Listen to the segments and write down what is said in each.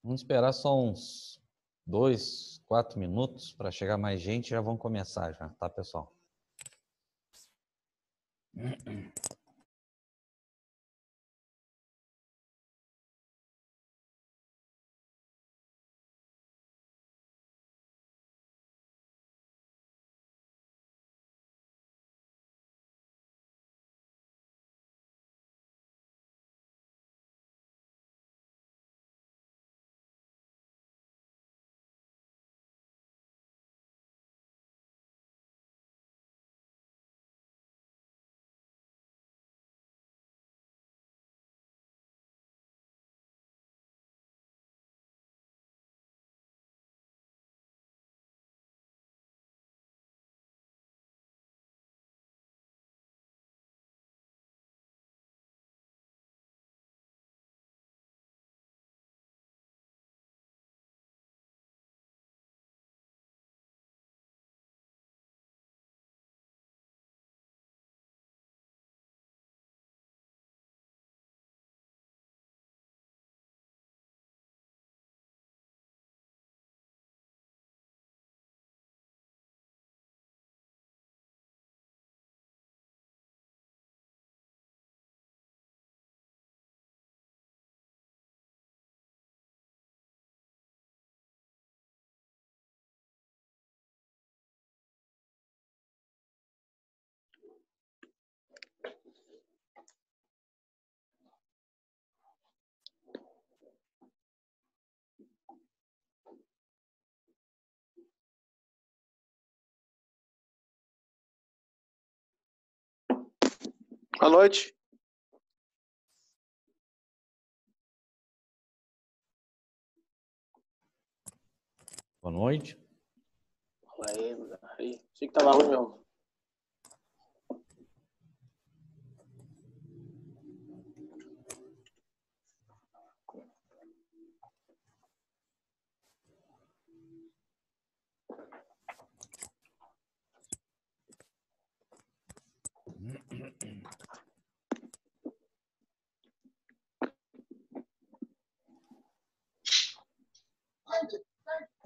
Vamos esperar só uns 2, 4 minutos para chegar mais gente, já vão começar já, tá, pessoal? Boa noite. Boa noite. Aí. Achei que tava ruim mesmo.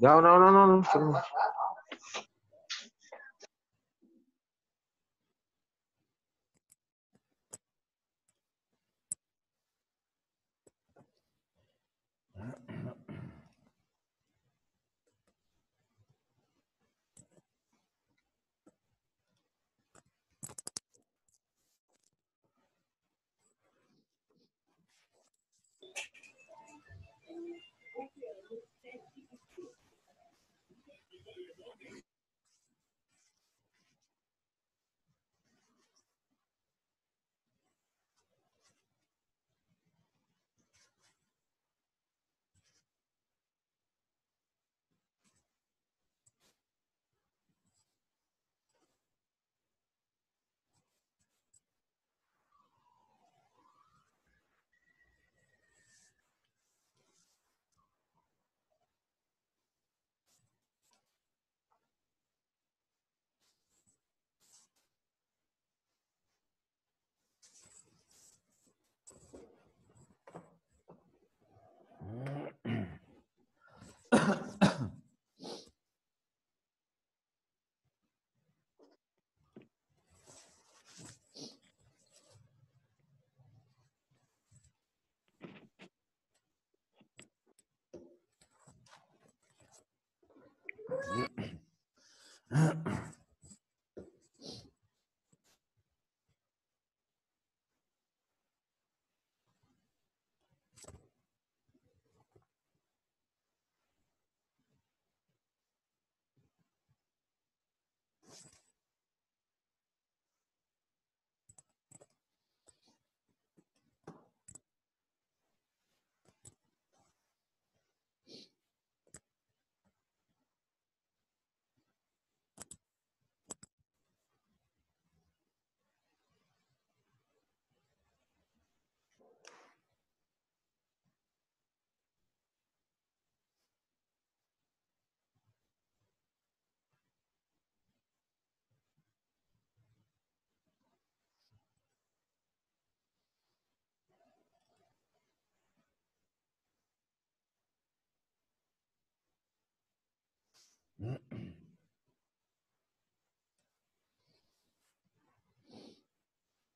Não.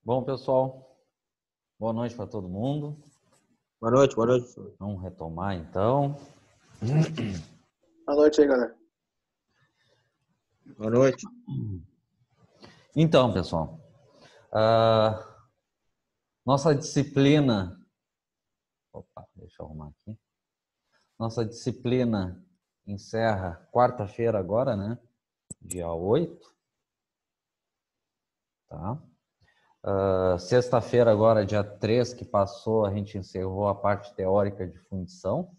Bom, pessoal, boa noite para todo mundo. Boa noite, boa noite. Vamos retomar, então. Boa noite aí, galera. Boa noite. Então, pessoal, nossa disciplina... Opa, deixa eu arrumar aqui. Nossa disciplina encerra quarta-feira agora, né? Dia 8. Tá? Sexta-feira agora, dia 3, que passou, a gente encerrou a parte teórica de fundição.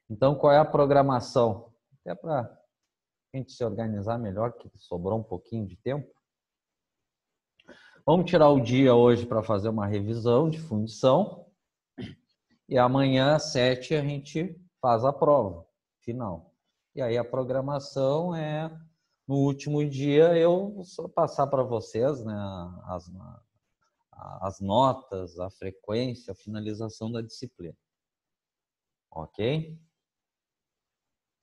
Então, qual é a programação? Até para a gente se organizar melhor, que sobrou um pouquinho de tempo. Vamos tirar o dia hoje para fazer uma revisão de fundição. E amanhã, às 7, a gente faz a prova final. E aí a programação é, no último dia, eu só passar para vocês, né, as notas, a frequência, a finalização da disciplina. Ok?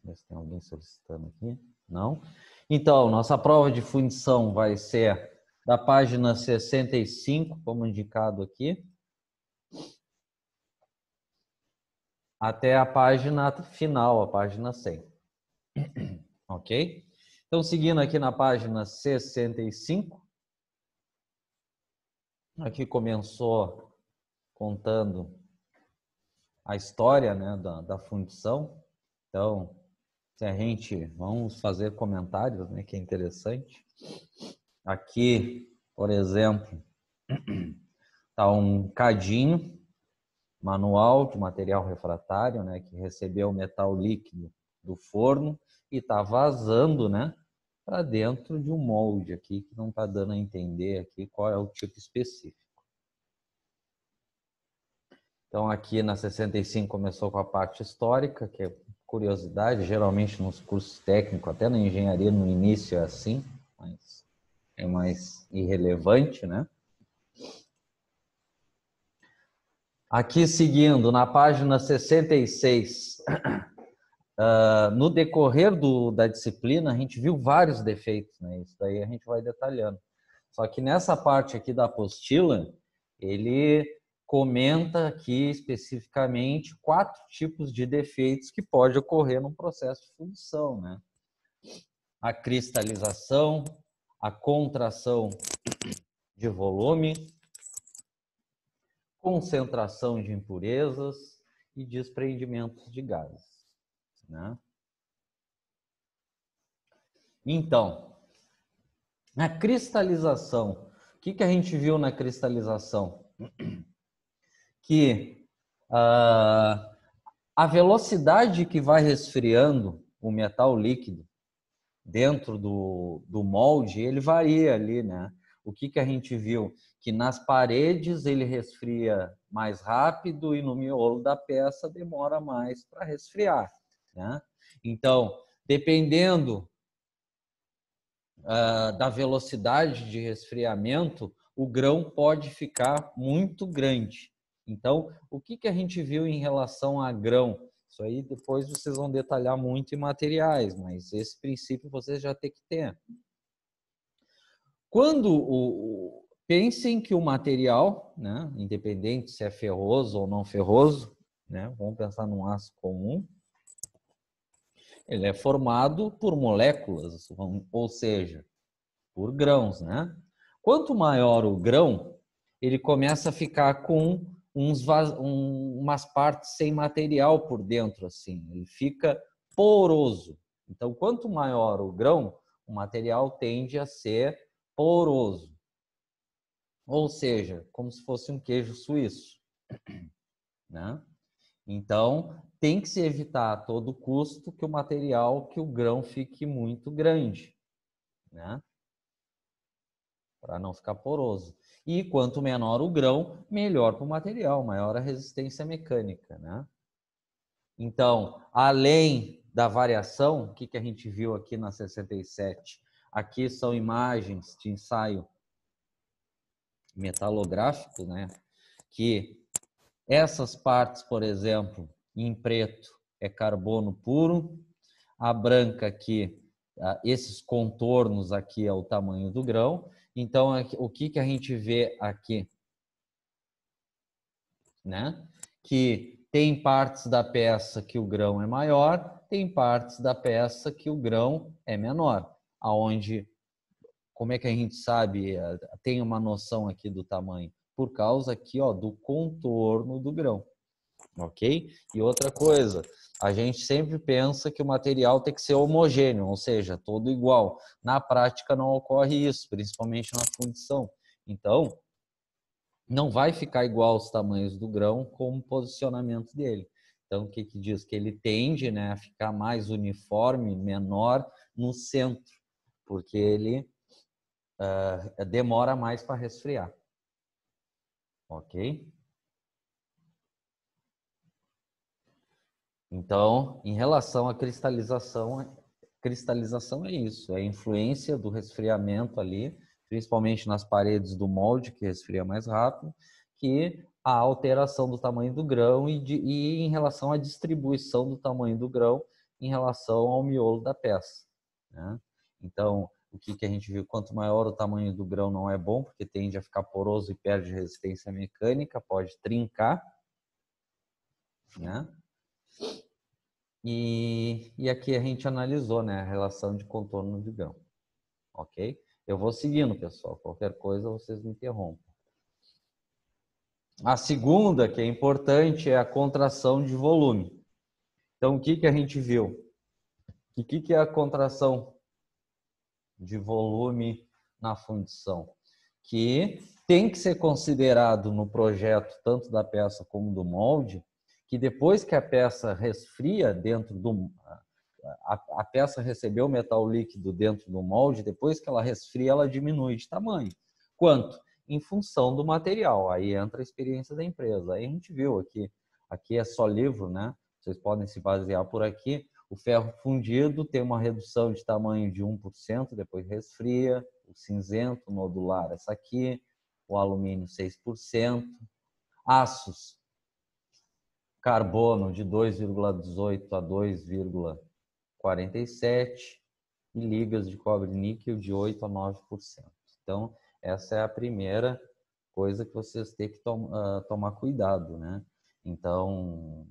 Ver se tem alguém solicitando aqui. Não? Então, nossa prova de fundição vai ser da página 65, como indicado aqui, até a página final, a página 100. Ok? Então, seguindo aqui na página 65, aqui começou contando a história, né, da fundição. Então, se a gente, vamos fazer comentários, né, que é interessante. Aqui, por exemplo, está um cadinho, manual de material refratário, né, que recebeu o metal líquido do forno e está vazando, né, para dentro de um molde aqui, que não está dando a entender aqui qual é o tipo específico. Então, aqui na 65 começou com a parte histórica, que é curiosidade, geralmente nos cursos técnicos, até na engenharia no início é assim, mas é mais irrelevante, né? Aqui seguindo, na página 66, no decorrer da disciplina, a gente viu vários defeitos, né? Isso daí a gente vai detalhando. Só que nessa parte aqui da apostila, ele comenta aqui especificamente 4 tipos de defeitos que pode ocorrer num processo de fundição, né? A cristalização, a contração de volume, concentração de impurezas e desprendimentos de gases, né? Então, na cristalização, o que a gente viu na cristalização? Que a velocidade que vai resfriando o metal líquido dentro do molde, ele varia ali, né? O que a gente viu? Que nas paredes ele resfria mais rápido e no miolo da peça demora mais para resfriar, né? Então, dependendo da velocidade de resfriamento, o grão pode ficar muito grande. Então, o que a gente viu em relação a grão? Isso aí depois vocês vão detalhar muito em materiais, mas esse princípio vocês já têm que ter. Quando pensem que o material, né, independente se é ferroso ou não ferroso, né, vamos pensar num aço comum, ele é formado por moléculas, ou seja, por grãos, né? Quanto maior o grão, ele começa a ficar com umas partes sem material por dentro, assim. Ele fica poroso. Então, quanto maior o grão, o material tende a ser poroso. Ou seja, como se fosse um queijo suíço, né? Então, tem que se evitar a todo custo que o material, que o grão fique muito grande, né? Para não ficar poroso. E quanto menor o grão, melhor para o material, maior a resistência mecânica, né? Então, além da variação, o que a gente viu aqui na 67? Aqui são imagens de ensaio metalográfico, né? Que essas partes, por exemplo, em preto é carbono puro, a branca aqui esses contornos aqui é o tamanho do grão. Então, o que a gente vê aqui? Né? Que tem partes da peça que o grão é maior, tem partes da peça que o grão é menor. Aonde, como é que a gente sabe, tem uma noção aqui do tamanho? Por causa aqui, ó, do contorno do grão. Ok? E outra coisa, a gente sempre pensa que o material tem que ser homogêneo, ou seja, todo igual. Na prática não ocorre isso, principalmente na fundição. Então, não vai ficar igual os tamanhos do grão com o posicionamento dele. Então, o que diz? Que ele tende, né, a ficar mais uniforme, menor no centro, porque ele demora mais para resfriar. Ok? Então, em relação à cristalização é isso, é a influência do resfriamento ali, principalmente nas paredes do molde, que resfria mais rápido, que a alteração do tamanho do grão e em relação à distribuição do tamanho do grão em relação ao miolo da peça. Né? Então, o que a gente viu? Quanto maior o tamanho do grão não é bom, porque tende a ficar poroso e perde resistência mecânica, pode trincar, né? E aqui a gente analisou, né, a relação de contorno de grão, ok? Eu vou seguindo, pessoal. Qualquer coisa vocês me interrompam. A segunda, que é importante, é a contração de volume. Então, o que a gente viu? O que é a contração de volume na fundição? Que tem que ser considerado no projeto, tanto da peça como do molde, que depois que a peça resfria dentro do... A peça recebeu o metal líquido dentro do molde, depois que ela resfria, ela diminui de tamanho. Quanto? Em função do material. Aí entra a experiência da empresa. Aí a gente viu aqui é só livro, né? Vocês podem se basear por aqui. O ferro fundido tem uma redução de tamanho de 1%, depois resfria. O cinzento nodular, essa aqui. O alumínio, 6%. Aços, carbono de 2,18 a 2,47 e ligas de cobre-níquel de 8 a 9%. Então, essa é a primeira coisa que vocês têm que tomar cuidado, né? Então,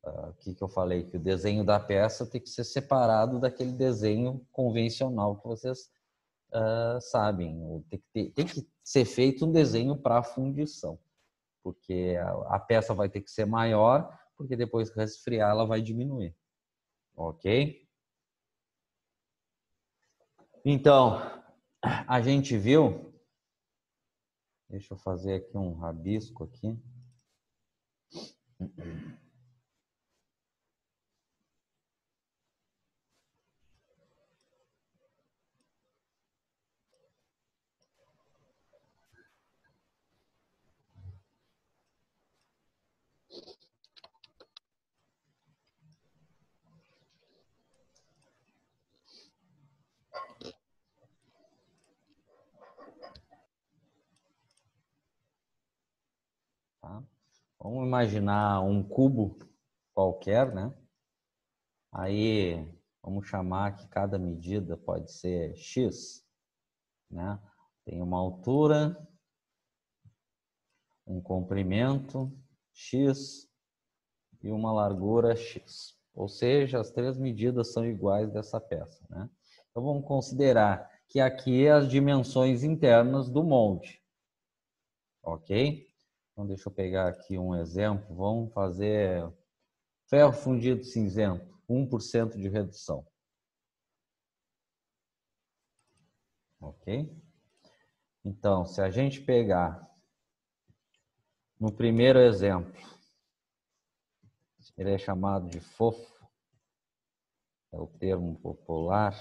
o que eu falei? Que o desenho da peça tem que ser separado daquele desenho convencional que vocês sabem. Tem que ser feito um desenho para fundição, porque a peça vai ter que ser maior, porque depois que resfriar ela vai diminuir. Ok? Então, a gente viu... Deixa eu fazer aqui um rabisco aqui. Tá? Vamos imaginar um cubo qualquer, né? Aí, vamos chamar que cada medida pode ser X, né? Tem uma altura, um comprimento X e uma largura X. Ou seja, as três medidas são iguais dessa peça, né? Então, vamos considerar que aqui é as dimensões internas do molde. Ok? Então, deixa eu pegar aqui um exemplo. Vamos fazer ferro fundido cinzento, 1% de redução. Ok? Então, se a gente pegar no primeiro exemplo, ele é chamado de fofo, é o termo popular,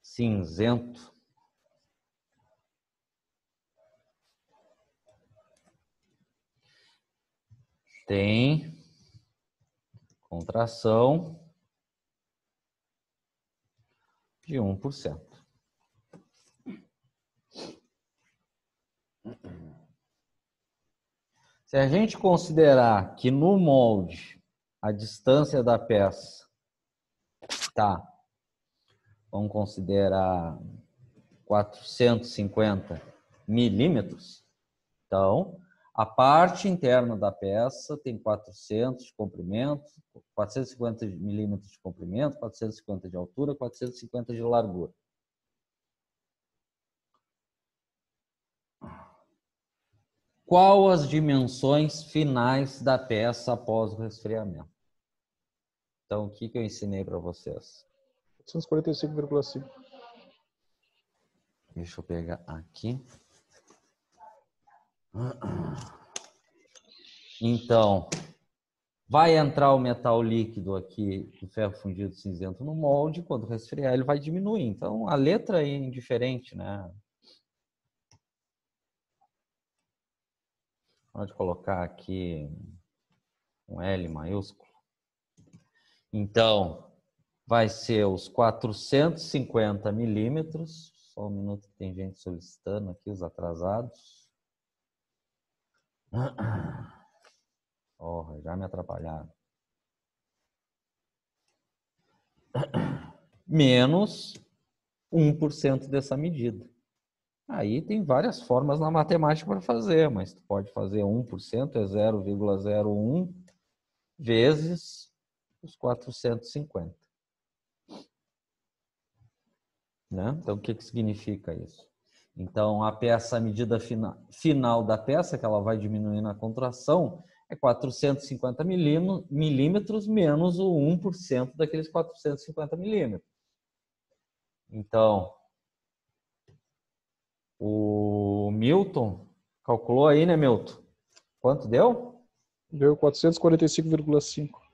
cinzento. Tem contração de 1%. Se a gente considerar que no molde a distância da peça está vamos considerar 450 milímetros. Então, a parte interna da peça tem 400 de comprimento, 450 milímetros de comprimento, 450 de altura, 450 de largura. Qual as dimensões finais da peça após o resfriamento? Então, o que eu ensinei para vocês? 445,5. Deixa eu pegar aqui. Então, vai entrar o metal líquido aqui, o ferro fundido cinzento no molde, quando resfriar ele vai diminuir. Então, a letra é indiferente, né? Pode colocar aqui um L maiúsculo. Então, vai ser os 450 milímetros. Só um minuto que tem gente solicitando aqui, os atrasados. Oh, já me atrapalharam. Menos 1% dessa medida. Aí tem várias formas na matemática para fazer, mas tu pode fazer 1%, é 0,01 vezes os 450. Né? Então, o que significa isso? Então, a peça, a medida final da peça, que ela vai diminuir na contração, é 450 milímetros menos o 1% daqueles 450 milímetros. Então, o Milton calculou aí, né, Milton? Quanto deu? Deu 445,5.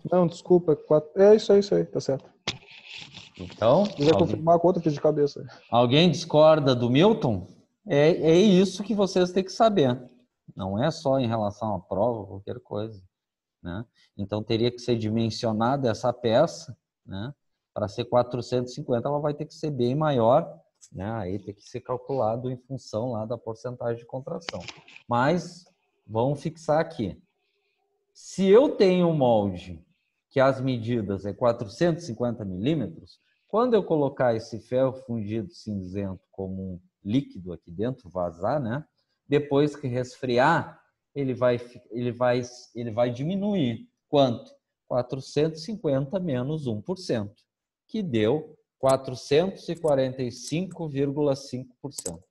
Não, desculpa. É isso aí, tá certo. Então, Se quiser confirmar a conta, fiz de cabeça. Alguém discorda do Milton? É isso que vocês têm que saber. Não é só em relação à prova, qualquer coisa. Né? Então, teria que ser dimensionada essa peça, né? Para ser 450, ela vai ter que ser bem maior, né? Aí tem que ser calculado em função lá da porcentagem de contração. Mas, vamos fixar aqui. Se eu tenho um molde que as medidas é 450 milímetros, quando eu colocar esse ferro fundido cinzento como um líquido aqui dentro, vazar, né? Depois que resfriar, ele vai diminuir. Quanto? 450 menos 1%, que deu 445,5%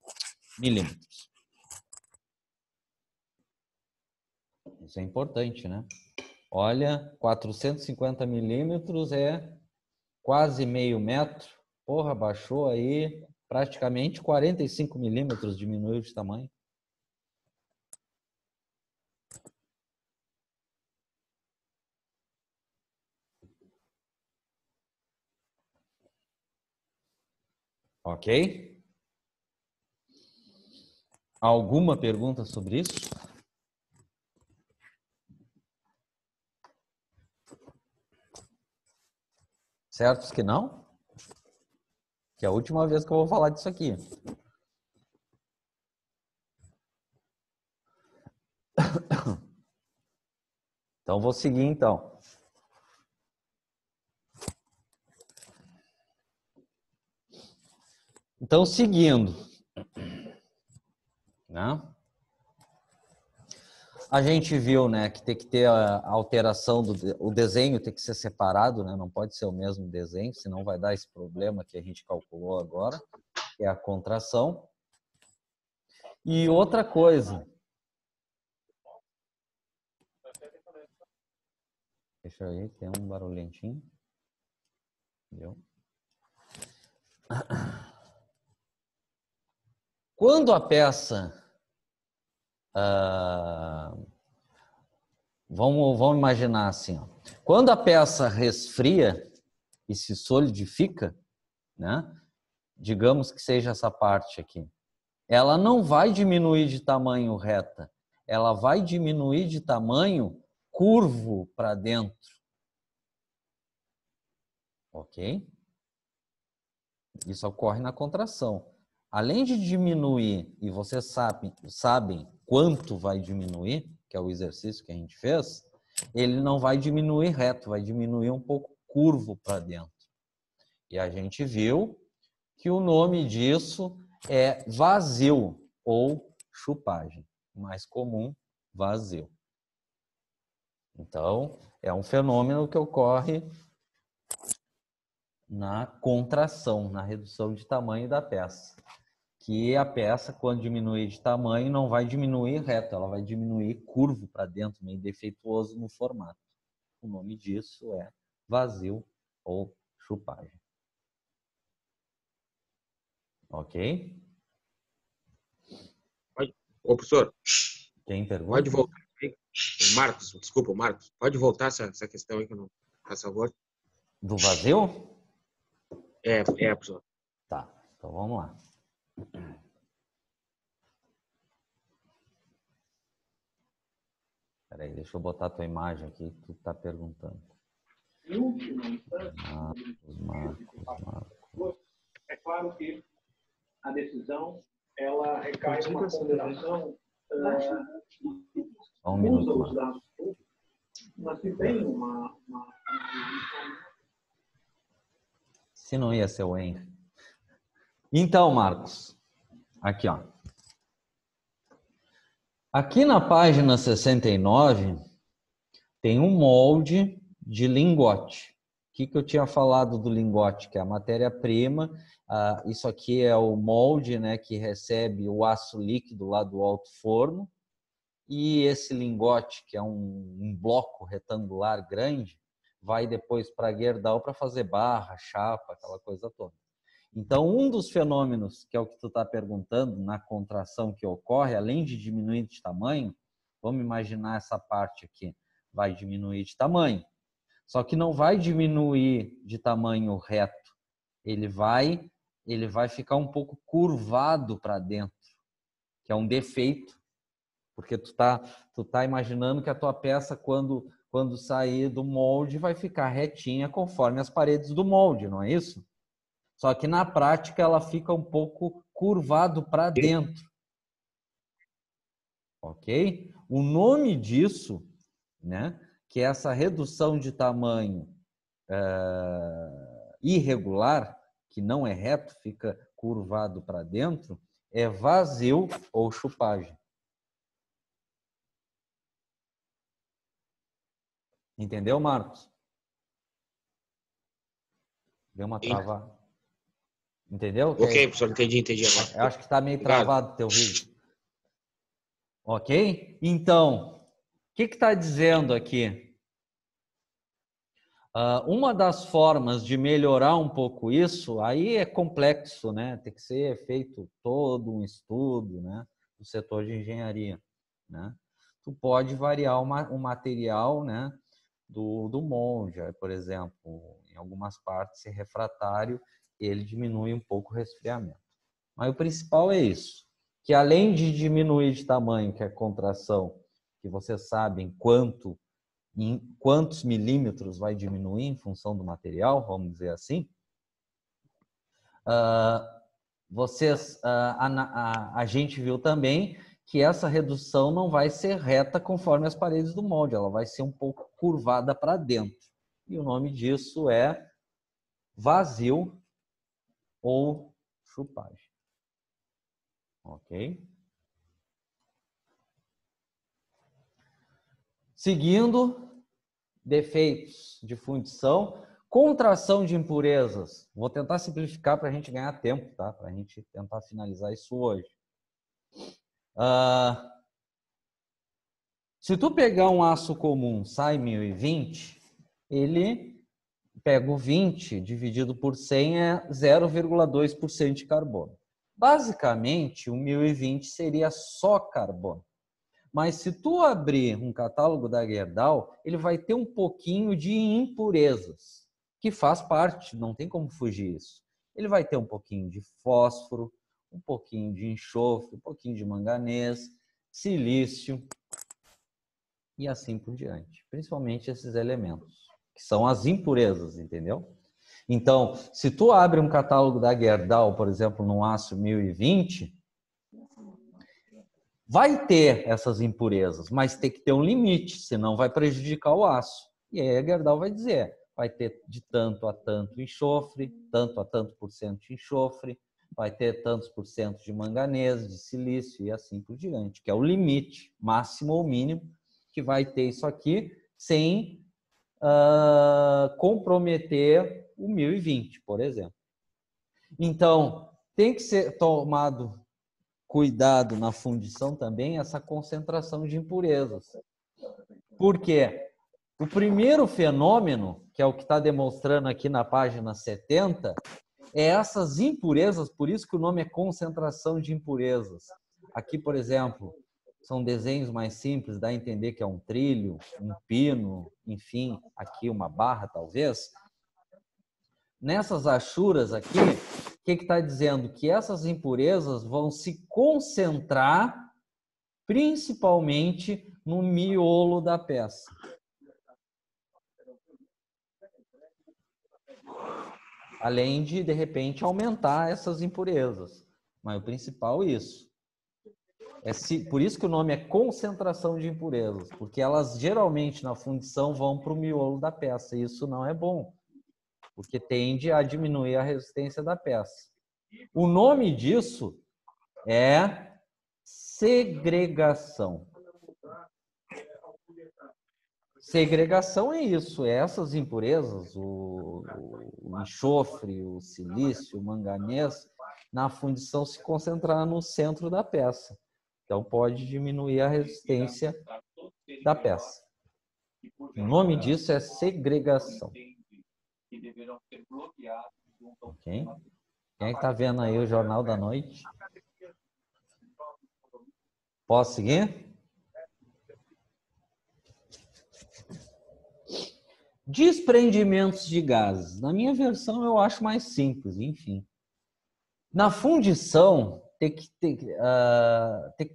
milímetros. Isso é importante, né? Olha, 450 milímetros é quase meio metro. Porra, baixou aí praticamente 45 milímetros, diminuiu de tamanho. Ok? Alguma pergunta sobre isso? Certos que não? Que é a última vez que eu vou falar disso aqui. Então, vou seguir, então. Então, seguindo. Né? A gente viu, né, que tem que ter a alteração o desenho tem que ser separado, né? Não pode ser o mesmo desenho, senão vai dar esse problema que a gente calculou agora, que é a contração. E outra coisa. Deixa aí, tem um barulhentinho. Entendeu? Quando a peça vamos imaginar assim, ó. Quando a peça resfria e se solidifica, né? Digamos que seja essa parte aqui, ela não vai diminuir de tamanho reta, ela vai diminuir de tamanho curvo para dentro. Ok? Isso ocorre na contração. Além de diminuir, e vocês sabem quanto vai diminuir, que é o exercício que a gente fez, ele não vai diminuir reto, vai diminuir um pouco curvo para dentro. E a gente viu que o nome disso é vazio ou chupagem. O mais comum, vazio. Então, é um fenômeno que ocorre na contração, na redução de tamanho da peça. Que a peça, quando diminuir de tamanho, não vai diminuir reto, ela vai diminuir curvo para dentro, meio defeituoso no formato. O nome disso é vazio ou chupagem. Ok? Ô, professor, Tem pergunta? pode voltar. O Marcos, desculpa, o Marcos. Pode voltar essa questão aí que eu não... Por favor. Do vazio? É, professor. Tá, então vamos lá. Peraí, deixa eu botar a tua imagem aqui que tu tá perguntando. Marcos. É claro que a decisão ela recai numa ponderação Só um minuto, usa os dados públicos, mas que tem uma Se não ia ser o Henry. Então, Marcos, aqui, ó. Aqui na página 69 tem um molde de lingote. O que eu tinha falado do lingote? Que é a matéria-prima. Isso aqui é o molde, né, que recebe o aço líquido lá do alto forno. E esse lingote, que é um bloco retangular grande, vai depois para a Gerdau para fazer barra, chapa, aquela coisa toda. Então, um dos fenômenos, que é o que tu está perguntando, na contração que ocorre, além de diminuir de tamanho, vamos imaginar essa parte aqui, vai diminuir de tamanho. Só que não vai diminuir de tamanho reto, ele vai ficar um pouco curvado para dentro, que é um defeito, porque tu tá imaginando que a tua peça, quando sair do molde, vai ficar retinha conforme as paredes do molde, não é isso? Só que na prática ela fica um pouco curvado para dentro. Ok? O nome disso, né, que é essa redução de tamanho irregular, que não é reto, fica curvado para dentro, é vazio ou chupagem. Entendeu, Marcos? Deu uma travada. Entendeu? Ok, professor, entendi agora. Eu acho que está meio Obrigado. travado o teu vídeo. Ok? Então, o que está dizendo aqui? Uma das formas de melhorar um pouco isso, aí é complexo, né? Tem que ser feito todo um estudo, né, do setor de engenharia, né? Tu pode variar o material, né, do molde, por exemplo, em algumas partes, se refratário, ele diminui um pouco o resfriamento. Mas o principal é isso, que além de diminuir de tamanho, que é a contração, que vocês sabem em quantos milímetros vai diminuir em função do material, vamos dizer assim, a gente viu também que essa redução não vai ser reta conforme as paredes do molde, ela vai ser um pouco curvada para dentro. E o nome disso é vazio ou chupagem. Ok? Seguindo, defeitos de fundição, contração de impurezas. Vou tentar simplificar para a gente ganhar tempo, tá? Para a gente tentar finalizar isso hoje. Se tu pegar um aço comum, sai 1020, ele pega o 20 dividido por 100 é 0,2% de carbono. Basicamente, o 1020 seria só carbono. Mas se tu abrir um catálogo da Gerdau, ele vai ter um pouquinho de impurezas, que faz parte, não tem como fugir isso. Ele vai ter um pouquinho de fósforo, um pouquinho de enxofre, um pouquinho de manganês, silício e assim por diante. Principalmente esses elementos, que são as impurezas, entendeu? Então, se tu abre um catálogo da Gerdau, por exemplo, no aço 1020, vai ter essas impurezas, mas tem que ter um limite, senão vai prejudicar o aço. E aí a Gerdau vai dizer, vai ter de tanto a tanto enxofre, tanto a tanto por cento de enxofre, vai ter tantos por cento de manganês, de silício e assim por diante, que é o limite máximo ou mínimo que vai ter isso aqui sem comprometer o 1020, por exemplo. Então, tem que ser tomado cuidado na fundição também essa concentração de impurezas. Por quê? O primeiro fenômeno, que é o que está demonstrando aqui na página 70, é essas impurezas, por isso que o nome é concentração de impurezas. Aqui, por exemplo, são desenhos mais simples, dá a entender que é um trilho, um pino, enfim, aqui uma barra talvez. Nessas achuras aqui, o que está dizendo? Que essas impurezas vão se concentrar principalmente no miolo da peça. Além de repente, aumentar essas impurezas. Mas o principal é isso. Por isso que o nome é concentração de impurezas, porque elas geralmente na fundição vão para o miolo da peça. E isso não é bom, porque tende a diminuir a resistência da peça. O nome disso é segregação. Segregação é isso, é essas impurezas, o enxofre, o silício, o manganês, na fundição se concentrar no centro da peça. Então pode diminuir a resistência da peça. O nome disso é segregação. Ok? Quem está vendo aí o Jornal da Noite? Posso seguir? Desprendimentos de gases. Na minha versão, eu acho mais simples, enfim. Na fundição, tem que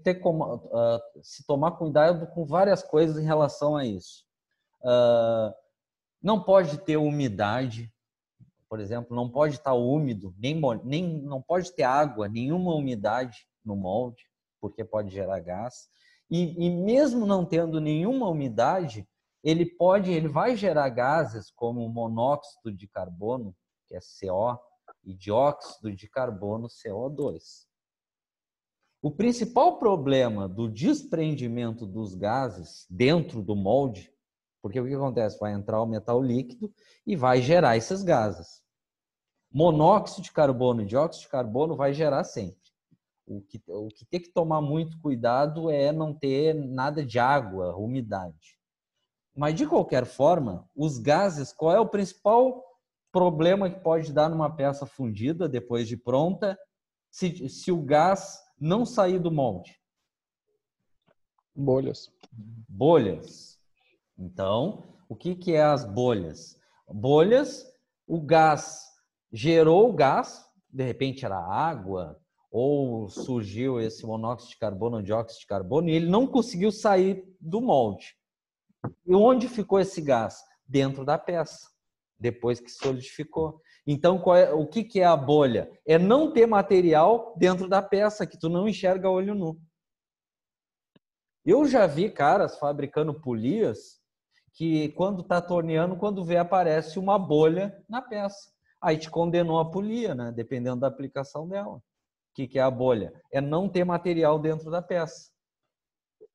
ter como se tomar cuidado com várias coisas em relação a isso. Não pode ter umidade, por exemplo, não pode estar úmido, nem não pode ter água, nenhuma umidade no molde, porque pode gerar gás. E mesmo não tendo nenhuma umidade, ele vai gerar gases como monóxido de carbono, que é CO, e dióxido de carbono, CO2. O principal problema do desprendimento dos gases dentro do molde, porque o que acontece? Vai entrar o metal líquido e vai gerar esses gases. Monóxido de carbono e dióxido de carbono vai gerar sempre. O que tem que tomar muito cuidado é não ter nada de água, umidade. Mas, de qualquer forma, os gases, qual é o principal problema que pode dar numa peça fundida depois de pronta, se o gás não sair do molde? Bolhas. Bolhas. Então, o que é as bolhas? Bolhas, o gás gerou o gás, de repente era água, ou surgiu esse monóxido de carbono ou dióxido de carbono, e ele não conseguiu sair do molde. E onde ficou esse gás? Dentro da peça, depois que solidificou. Então, o que é a bolha? É não ter material dentro da peça, que tu não enxerga a olho nu. Eu já vi caras fabricando polias que, quando está torneando, quando vê, aparece uma bolha na peça. Aí te condenou a polia, né? Dependendo da aplicação dela. O que é a bolha? É não ter material dentro da peça.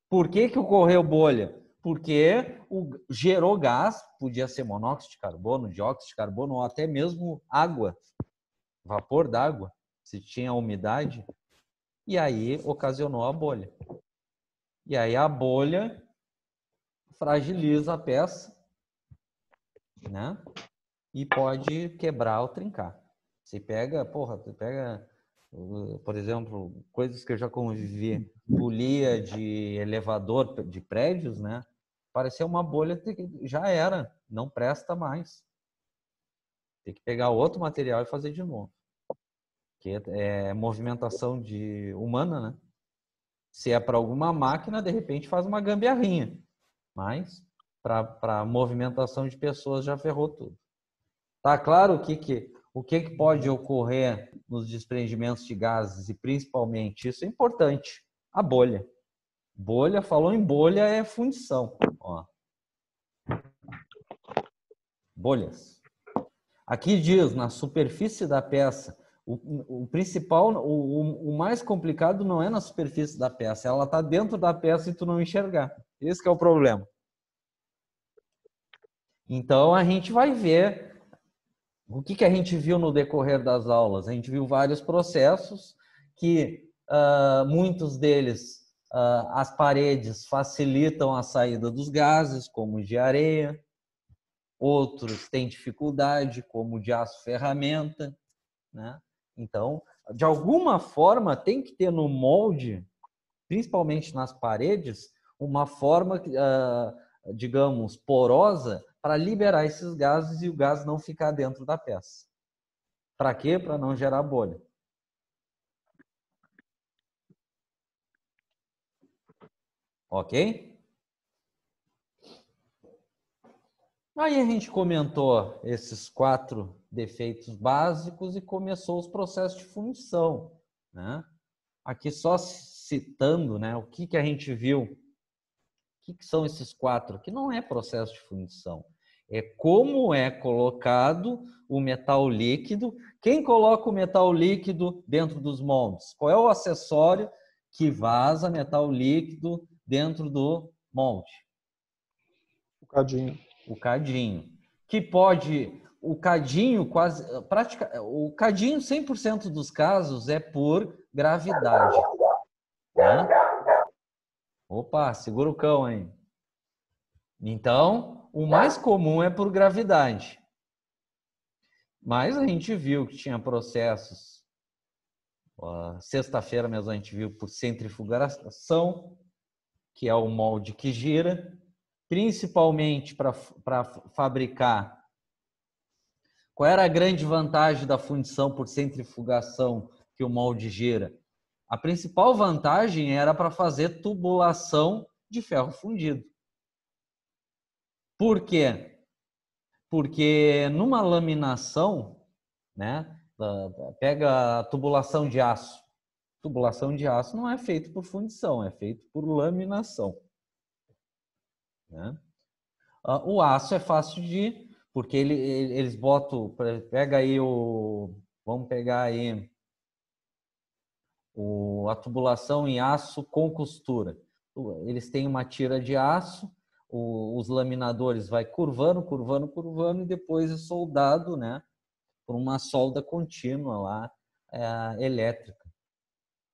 Por que ocorreu bolha? Porque gerou gás, podia ser monóxido de carbono, dióxido de carbono, ou até mesmo água, vapor d'água, se tinha umidade, e aí ocasionou a bolha. E aí a bolha fragiliza a peça, né? E pode quebrar ou trincar. Você pega, por exemplo, coisas que eu já convivi, polia de elevador de prédios, né? Parecia uma bolha, já era, não presta mais. Tem que pegar outro material e fazer de novo. Que é movimentação humana, né? Se é para alguma máquina, de repente faz uma gambiarrinha. Mas para movimentação de pessoas já ferrou tudo. Tá claro o que pode ocorrer nos desprendimentos de gases e principalmente, isso é importante, a bolha. Bolha, falou em bolha, é fundição. Ó. Bolhas. Aqui diz, na superfície da peça, o principal, o mais complicado não é na superfície da peça, ela está dentro da peça e tu não enxergar. Esse que é o problema. Então, a gente vai ver o que a gente viu no decorrer das aulas. A gente viu vários processos que, muitos deles, as paredes facilitam a saída dos gases, como de areia. Outros têm dificuldade, como de aço ferramenta, né? Então, de alguma forma, tem que ter no molde, principalmente nas paredes, uma forma, digamos, porosa para liberar esses gases e o gás não ficar dentro da peça. Para quê? Para não gerar bolha. Ok? Aí a gente comentou esses 4 defeitos básicos e começou os processos de fundição, né? Aqui só citando, né, o que a gente viu. O que são esses 4? Que não é processo de fundição. É como é colocado o metal líquido. Quem coloca o metal líquido dentro dos moldes? Qual é o acessório que vaza metal líquido dentro do molde? O cadinho. O cadinho. Que pode... O cadinho, o cadinho, 100% dos casos, é por gravidade. Né? Opa, segura o cão, hein? Então, o mais comum é por gravidade. Mas a gente viu que tinha processos. Sexta-feira mesmo a gente viu por centrifugação, que é o molde que gira, principalmente para fabricar. Qual era a grande vantagem da fundição por centrifugação que o molde gira? A principal vantagem era para fazer tubulação de ferro fundido. Por quê? Porque numa laminação, né, pega a tubulação de aço. Tubulação de aço não é feito por fundição, é feito por laminação. Né? O aço é fácil de... Porque eles botam... Pega aí vamos pegar aí a tubulação em aço com costura. Eles têm uma tira de aço, os laminadores vai curvando, curvando, curvando e depois é soldado, né, por uma solda contínua lá, elétrica,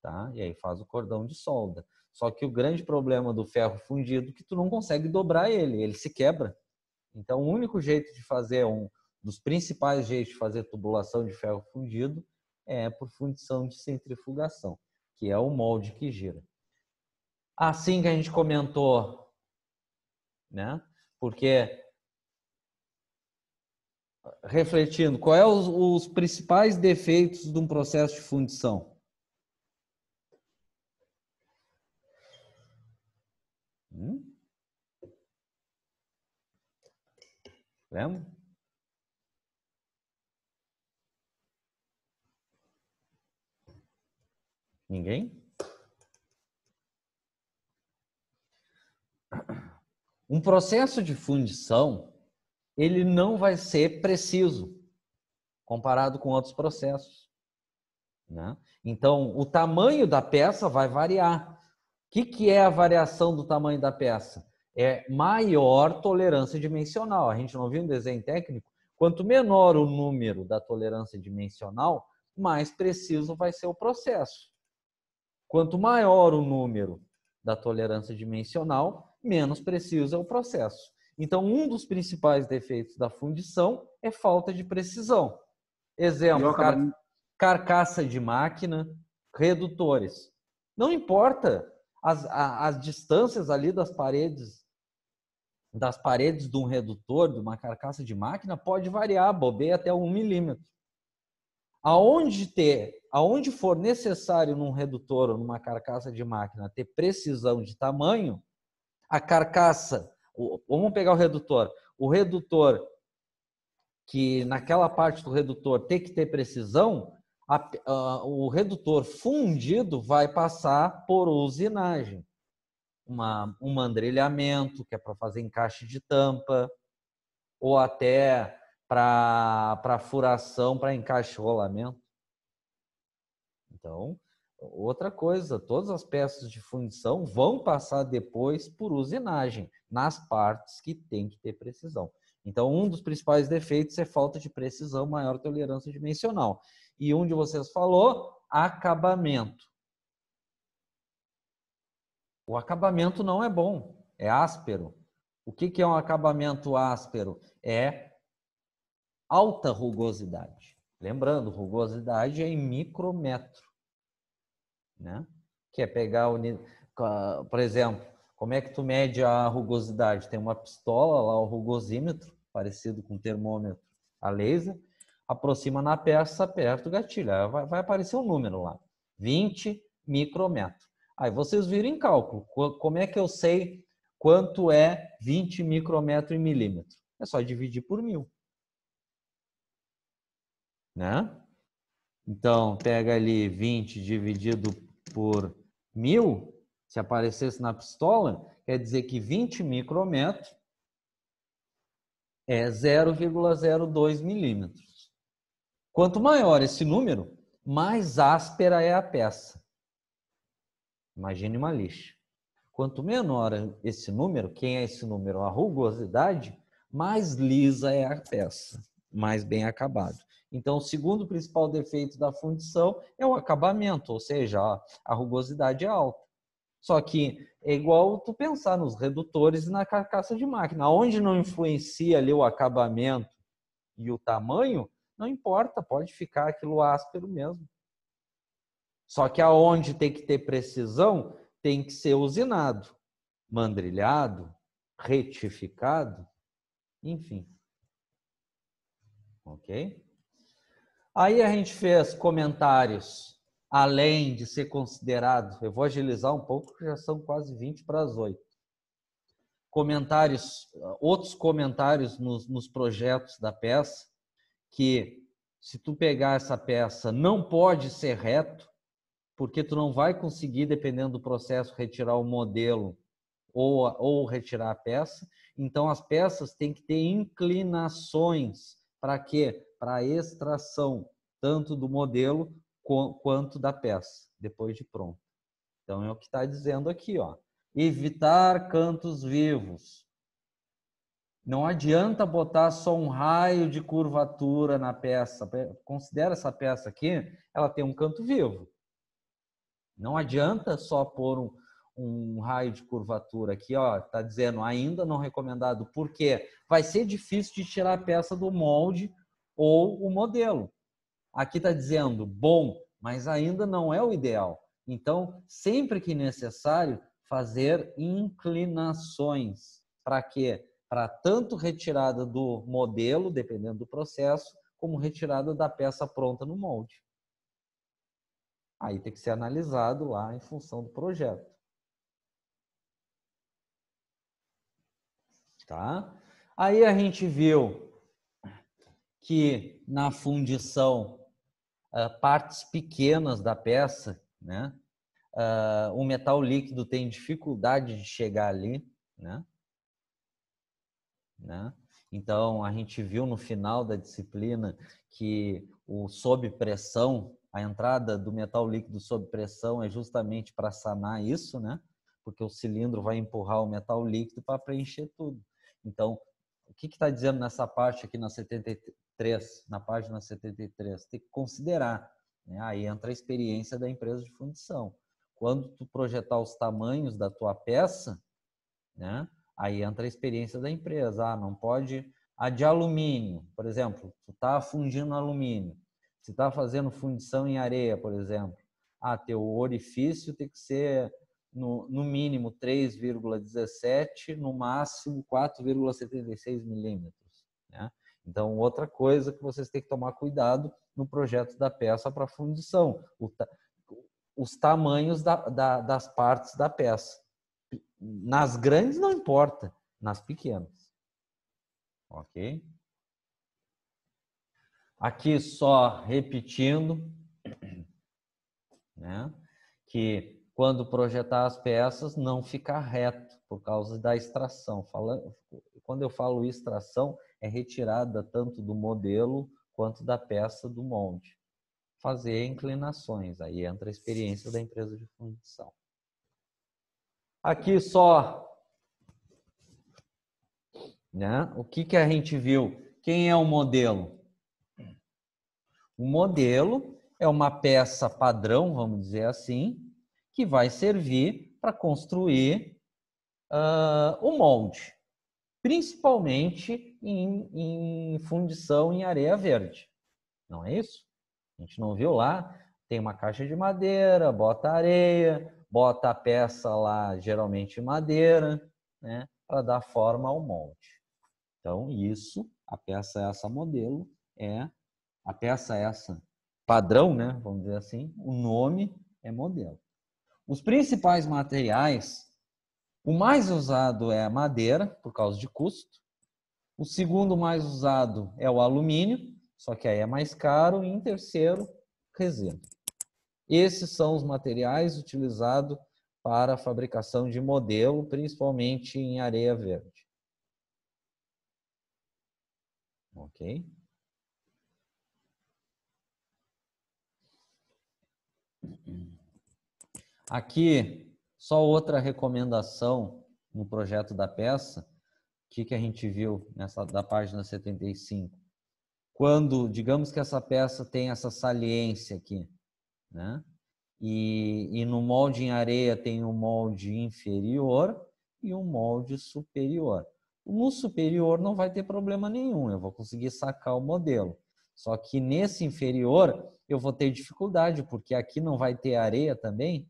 tá? E aí faz o cordão de solda. Só que o grande problema do ferro fundido é que tu não consegue dobrar ele se quebra. Então o único jeito de fazer, dos principais jeitos de fazer tubulação de ferro fundido é por fundição de centrifugação, que é o molde que gira. Assim que a gente comentou, né? Porque, refletindo, qual é os principais defeitos de um processo de fundição? Lembra? Ninguém? Um processo de fundição, ele não vai ser preciso comparado com outros processos, né? Então, o tamanho da peça vai variar. O que é a variação do tamanho da peça? É maior tolerância dimensional. A gente não viu um desenho técnico? Quanto menor o número da tolerância dimensional, mais preciso vai ser o processo. Quanto maior o número da tolerância dimensional, menos preciso é o processo. Então, um dos principais defeitos da fundição é falta de precisão. Exemplo, carcaça de máquina, redutores. Não importa as distâncias ali das paredes de um redutor, de uma carcaça de máquina, pode variar, bobeia até 1 milímetro. Aonde for necessário num redutor ou numa carcaça de máquina ter precisão de tamanho, a carcaça, vamos pegar o redutor que naquela parte do redutor tem que ter precisão, o redutor fundido vai passar por usinagem. um mandrilhamento, que é para fazer encaixe de tampa, ou até para furação, para encaixe e rolamento. Então, outra coisa, todas as peças de fundição vão passar depois por usinagem, nas partes que tem que ter precisão. Então, um dos principais defeitos é falta de precisão, maior tolerância dimensional. E um de vocês falou, acabamento. O acabamento não é bom, é áspero. O que é um acabamento áspero? É alta rugosidade. Lembrando, rugosidade é em micrômetro, né? Que é pegar, por exemplo, como é que tu mede a rugosidade? Tem uma pistola lá, o rugosímetro, parecido com um termômetro a laser, aproxima na peça, aperta o gatilho, aí vai aparecer um número lá, 20 micrômetros. Aí vocês viram em cálculo, como é que eu sei quanto é 20 micrômetros em milímetro? É só dividir por 1000. Né? Então, pega ali 20 dividido por 1000, se aparecesse na pistola, quer dizer que 20 micrômetros é 0,02 milímetros. Quanto maior esse número, mais áspera é a peça. Imagine uma lixa. Quanto menor esse número, quem é esse número? A rugosidade, mais lisa é a peça, mais bem acabado. Então, o segundo principal defeito da fundição é o acabamento, ou seja, a rugosidade é alta. Só que é igual tu pensar nos redutores e na carcaça de máquina. Onde não influencia ali o acabamento e o tamanho, não importa, pode ficar aquilo áspero mesmo. Só que aonde tem que ter precisão, tem que ser usinado, mandrilhado, retificado, enfim. Ok? Aí a gente fez comentários, além de ser considerado, eu vou agilizar um pouco, porque já são quase 20 para as 8. Comentários, outros comentários nos projetos da peça, que se tu pegar essa peça, não pode ser reto, porque tu não vai conseguir, dependendo do processo, retirar o modelo ou retirar a peça. Então, as peças têm que ter inclinações. Para quê? Para a extração, tanto do modelo quanto da peça, depois de pronto. Então, é o que está dizendo aqui, ó. Evitar cantos vivos. Não adianta botar só um raio de curvatura na peça. Considera essa peça aqui, ela tem um canto vivo. Não adianta só pôr um raio de curvatura aqui, ó, tá dizendo ainda não recomendado, porque vai ser difícil de tirar a peça do molde ou o modelo. Aqui tá dizendo bom, mas ainda não é o ideal. Então, sempre que necessário, fazer inclinações. Para quê? Para tanto retirada do modelo, dependendo do processo, como retirada da peça pronta no molde. Aí tem que ser analisado lá em função do projeto. Tá? Aí a gente viu que na fundição, partes pequenas da peça, né? O metal líquido tem dificuldade de chegar ali, né? Então, a gente viu no final da disciplina que o sob pressão, a entrada do metal líquido sob pressão é justamente para sanar isso, né? Porque o cilindro vai empurrar o metal líquido para preencher tudo. Então, o que está dizendo nessa parte aqui na 73, na página 73? Tem que considerar, né? Aí entra a experiência da empresa de fundição. Quando tu projetar os tamanhos da tua peça, né? Aí entra a experiência da empresa. Não pode... A de alumínio, por exemplo, tu está fundindo alumínio. Se está fazendo fundição em areia, por exemplo, teu orifício tem que ser no mínimo 3,17, no máximo 4,76 milímetros. Né? Então, outra coisa que vocês têm que tomar cuidado no projeto da peça para fundição, os tamanhos das partes da peça. Nas grandes não importa, nas pequenas. Ok? Aqui só repetindo, né, que quando projetar as peças, não ficar reto por causa da extração. Quando eu falo extração, é retirada tanto do modelo quanto da peça do molde. Fazer inclinações, aí entra a experiência da empresa de fundição. Aqui só, né? O que a gente viu? Quem é o modelo? O modelo é uma peça padrão, vamos dizer assim, que vai servir para construir o molde, principalmente em fundição em areia verde. Não é isso? A gente não viu lá? Tem uma caixa de madeira, bota areia, bota a peça lá, geralmente madeira, né, para dar forma ao molde. Então, isso, a peça essa modelo, a peça essa padrão, né, vamos dizer assim, o nome é modelo. Os principais materiais, o mais usado é a madeira, por causa de custo. O segundo mais usado é o alumínio, só que aí é mais caro. E em terceiro, resina. Esses são os materiais utilizados para a fabricação de modelo, principalmente em areia verde. Ok? Aqui, só outra recomendação no projeto da peça. O que a gente viu da página 75? Quando, digamos que essa peça tem essa saliência aqui, né? E no molde em areia tem um molde inferior e um molde superior. No superior não vai ter problema nenhum, eu vou conseguir sacar o modelo. Só que nesse inferior eu vou ter dificuldade, porque aqui não vai ter areia também.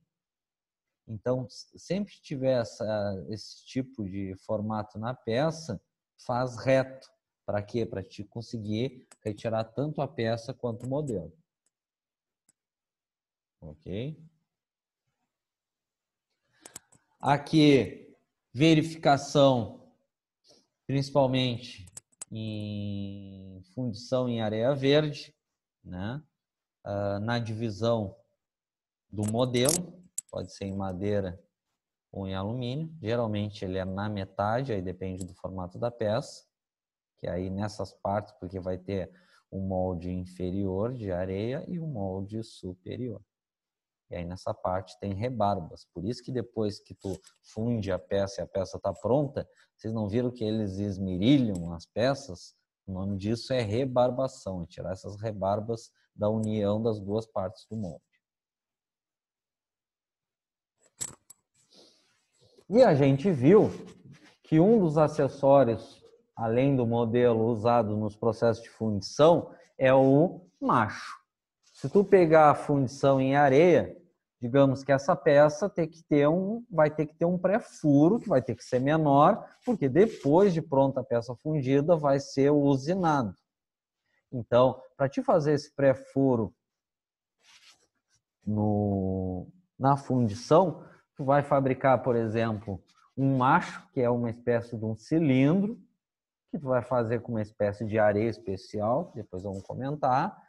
Então, sempre que tiver esse tipo de formato na peça, faz reto. Para quê? Para te conseguir retirar tanto a peça quanto o modelo. Ok? Aqui, verificação, principalmente em fundição em areia verde, né? Na divisão do modelo, pode ser em madeira ou em alumínio. Geralmente ele é na metade, aí depende do formato da peça, que aí nessas partes, porque vai ter um molde inferior de areia e um molde superior. E aí nessa parte tem rebarbas. Por isso que depois que tu funde a peça e a peça está pronta, vocês não viram que eles esmerilham as peças? O nome disso é rebarbação, é tirar essas rebarbas da união das duas partes do molde. E a gente viu que um dos acessórios, além do modelo usado nos processos de fundição, é o macho. Se tu pegar a fundição em areia, digamos que essa peça vai ter que ter um pré-furo, que vai ter que ser menor, porque depois de pronta a peça fundida, vai ser o usinado. Então, para te fazer esse pré-furo na fundição, tu vai fabricar, por exemplo, um macho, que é uma espécie de um cilindro, que tu vai fazer com uma espécie de areia especial, depois vamos comentar.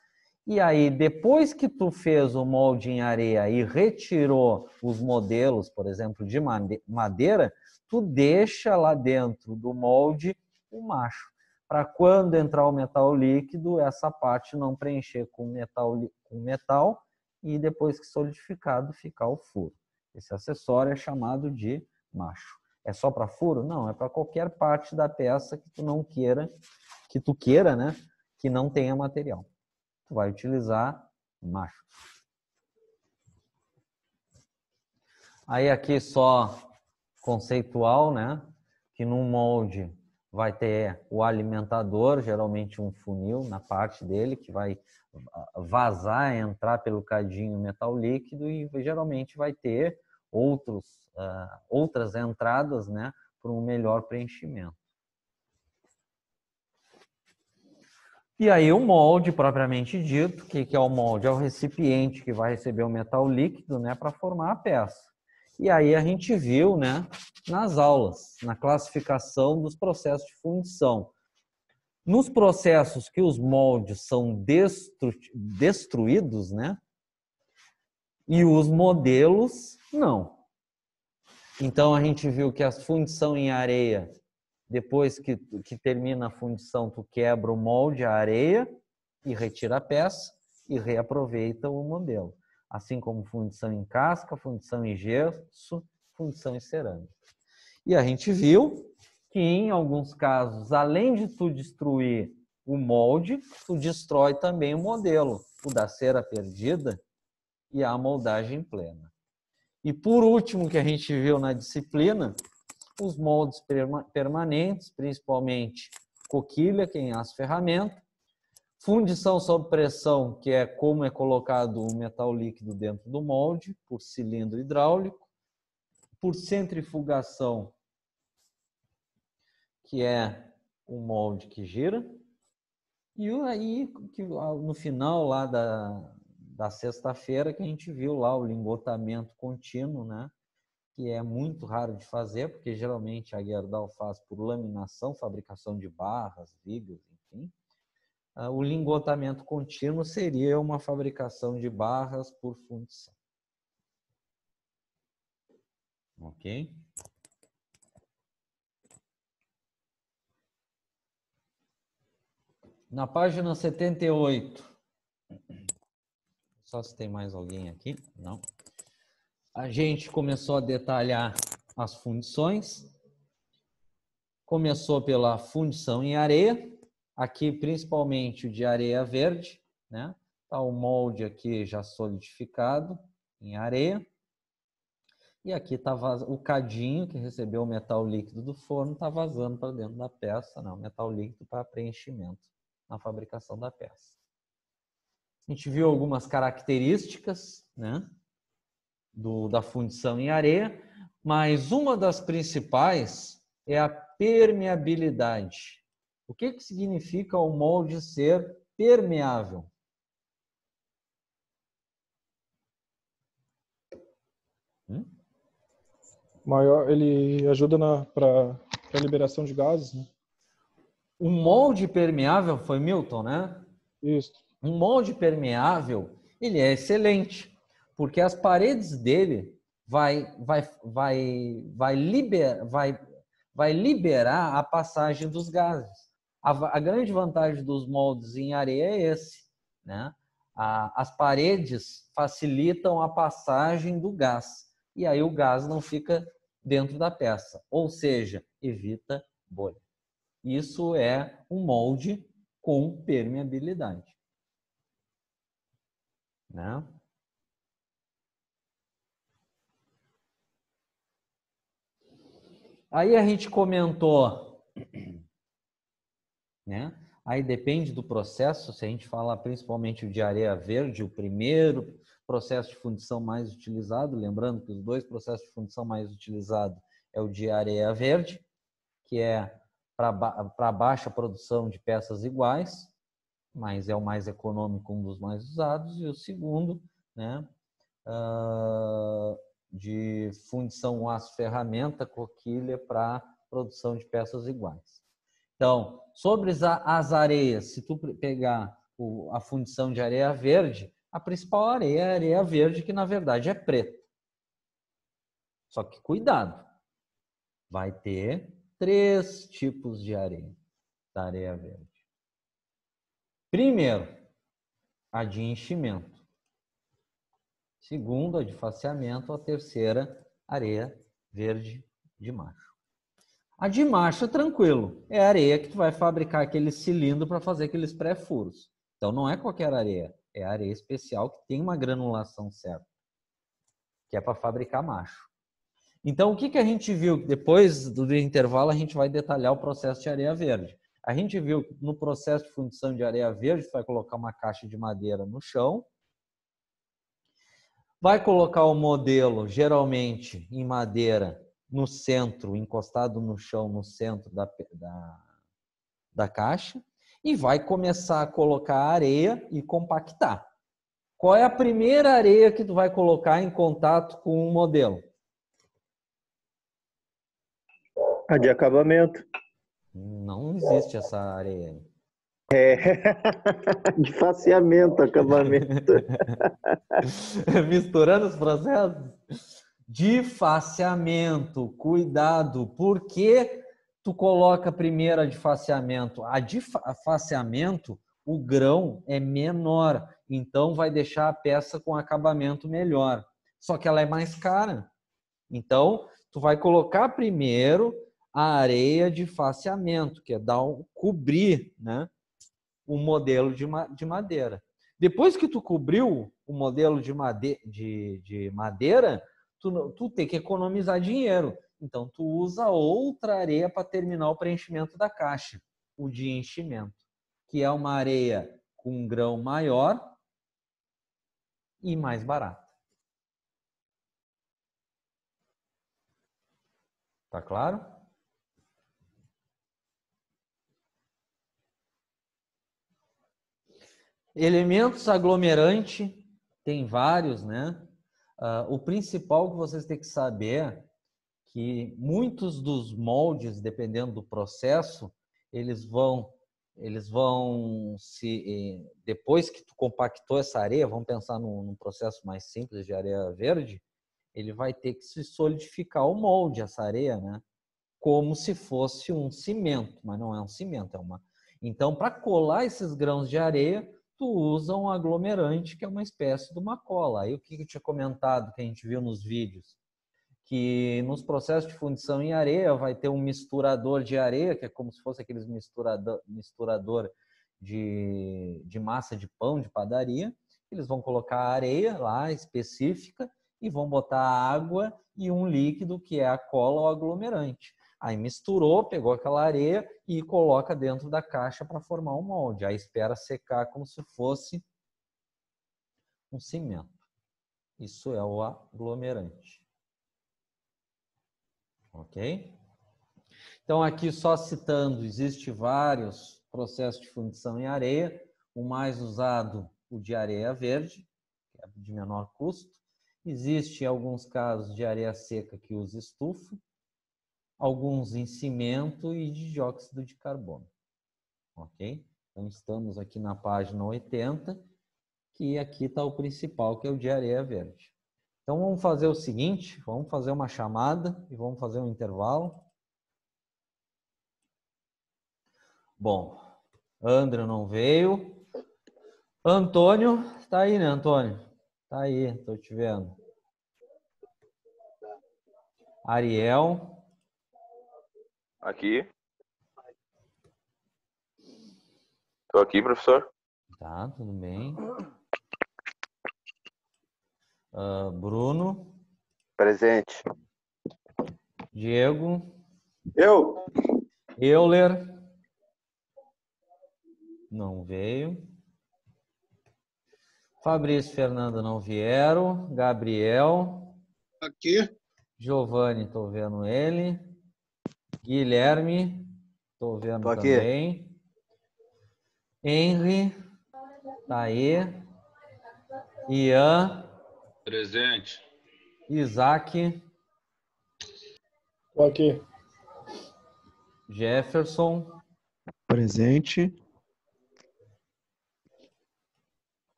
E aí, depois que tu fez o molde em areia e retirou os modelos, por exemplo, de madeira, tu deixa lá dentro do molde o macho, para quando entrar o metal líquido, essa parte não preencher com metal e depois que solidificado, ficar o furo. Esse acessório é chamado de macho. É só para furo? Não, é para qualquer parte da peça que tu queira, né, que não tenha material. Tu vai utilizar macho. Aí aqui só conceitual, né, que num molde vai ter o alimentador, geralmente um funil na parte dele, que vai vazar, entrar pelo cadinho metal líquido e geralmente vai ter outras entradas, né, para um melhor preenchimento. E aí o molde, propriamente dito, o que é o molde? É o recipiente que vai receber o metal líquido, né, para formar a peça. E aí a gente viu, né, nas aulas, na classificação dos processos de fundição. Nos processos que os moldes são destruídos, né, E os modelos, não. Então, a gente viu que a fundição em areia, depois que termina a fundição, tu quebra o molde, a areia, e retira a peça e reaproveita o modelo. Assim como fundição em casca, fundição em gesso, fundição em cerâmica. E a gente viu que, em alguns casos, além de tu destruir o molde, tu destrói também o modelo, o da cera perdida e a moldagem plena. E por último, que a gente viu na disciplina, os moldes permanentes, principalmente coquilha, que é em aço-ferramenta, fundição sob pressão, que é como é colocado o metal líquido dentro do molde, por cilindro hidráulico, por centrifugação, que é o molde que gira, e aí no final lá da sexta-feira que a gente viu lá o lingotamento contínuo, né? Que é muito raro de fazer, porque geralmente a Gerdau faz por laminação, fabricação de barras, vigas, enfim. O lingotamento contínuo seria uma fabricação de barras por fundição. Ok? Na página 78, só se tem mais alguém aqui, não. A gente começou a detalhar as fundições. Começou pela fundição em areia, aqui principalmente o de areia verde, né? Tá o molde aqui já solidificado em areia. E aqui tá o cadinho que recebeu o metal líquido do forno, está vazando para dentro da peça, não, metal líquido para preenchimento na fabricação da peça. A gente viu algumas características, né, da fundição em areia, mas uma das principais é a permeabilidade. O que significa o molde ser permeável? Maior, ele ajuda para a liberação de gases, né? Um molde permeável, foi Milton, né? Isso. Um molde permeável, ele é excelente, porque as paredes dele vai liberar a passagem dos gases. A grande vantagem dos moldes em areia é esse, né? As paredes facilitam a passagem do gás, e aí o gás não fica dentro da peça, ou seja, evita bolha. Isso é um molde com permeabilidade, né? Aí a gente comentou, né? Aí depende do processo, se a gente falar principalmente de areia verde, o primeiro processo de fundição mais utilizado, lembrando que os dois processos de fundição mais utilizados é o de areia verde, que é para baixa produção de peças iguais, mas é o mais econômico, um dos mais usados, e o segundo, né, de fundição aço-ferramenta, coquilha, para produção de peças iguais. Então, sobre as areias, se tu pegar a fundição de areia verde, a principal areia é a areia verde, que na verdade é preta. Só que cuidado, vai ter 3 tipos de areia, da areia verde. Primeiro, a de enchimento. Segundo, a de faceamento. A terceira, areia verde de macho. A de macho é tranquilo, é a areia que tu vai fabricar aquele cilindro para fazer aqueles pré-furos. Então não é qualquer areia, é areia especial que tem uma granulação certa, que é para fabricar macho. Então o que a gente viu? Depois do intervalo a gente vai detalhar o processo de areia verde. A gente viu que no processo de fundição de areia verde, tu vai colocar uma caixa de madeira no chão, vai colocar o modelo, geralmente em madeira, no centro, encostado no chão, no centro da caixa, e vai começar a colocar areia e compactar. Qual é a primeira areia que tu vai colocar em contato com o modelo? A de acabamento. Não existe essa areia. De faseamento, acabamento. Misturando os processos. Difaceamento, cuidado. Por que tu coloca primeiro a difaceamento? A difaceamento, o grão é menor, então vai deixar a peça com acabamento melhor. Só que ela é mais cara. Então, tu vai colocar primeiro a areia de faceamento, que é cobrir, né, o modelo de madeira. Depois que tu cobriu o modelo de madeira, tu tem que economizar dinheiro. Então, tu usa outra areia para terminar o preenchimento da caixa, o de enchimento, que é uma areia com um grão maior e mais barata. Tá claro? Elementos aglomerante, tem vários, né? O principal que vocês têm que saber é que muitos dos moldes, dependendo do processo, eles vão se... Depois que tu compactou essa areia, vamos pensar num processo mais simples de areia verde, ele vai ter que se solidificar o molde, essa areia, né? Como se fosse um cimento, mas não é um cimento, é uma... Então, para colar esses grãos de areia, tu usa um aglomerante, que é uma espécie de uma cola. Aí o que eu tinha comentado, que a gente viu nos vídeos, que nos processos de fundição em areia vai ter um misturador de areia, que é como se fosse aqueles misturador de massa de pão, de padaria. Eles vão colocar a areia lá específica e vão botar água e um líquido que é a cola ou aglomerante. Aí misturou, pegou aquela areia e coloca dentro da caixa para formar um molde. Aí espera secar como se fosse um cimento. Isso é o aglomerante. Ok? Então, aqui só citando, existe vários processos de fundição em areia. O mais usado, o de areia verde, que é de menor custo. Existe alguns casos de areia seca que usa estufa, alguns em cimento e de dióxido de carbono. Ok? Então, estamos aqui na página 80, que aqui está o principal, que é o de areia verde. Então, vamos fazer o seguinte, vamos fazer uma chamada e vamos fazer um intervalo. Bom, André não veio. Antônio, tá aí, né, Antônio? Tá aí, tô te vendo. Ariel. Aqui. Tô aqui, professor. Tá, tudo bem. Bruno. Presente. Diego. Eu. Euler. Não veio. Fabrício e Fernanda não vieram. Gabriel. Aqui. Giovanni, tô vendo ele. Guilherme. Tô vendo Tô aqui. também. Henry. Tá aí. Ian. Presente. Isaac. Tô aqui. Jefferson. Presente.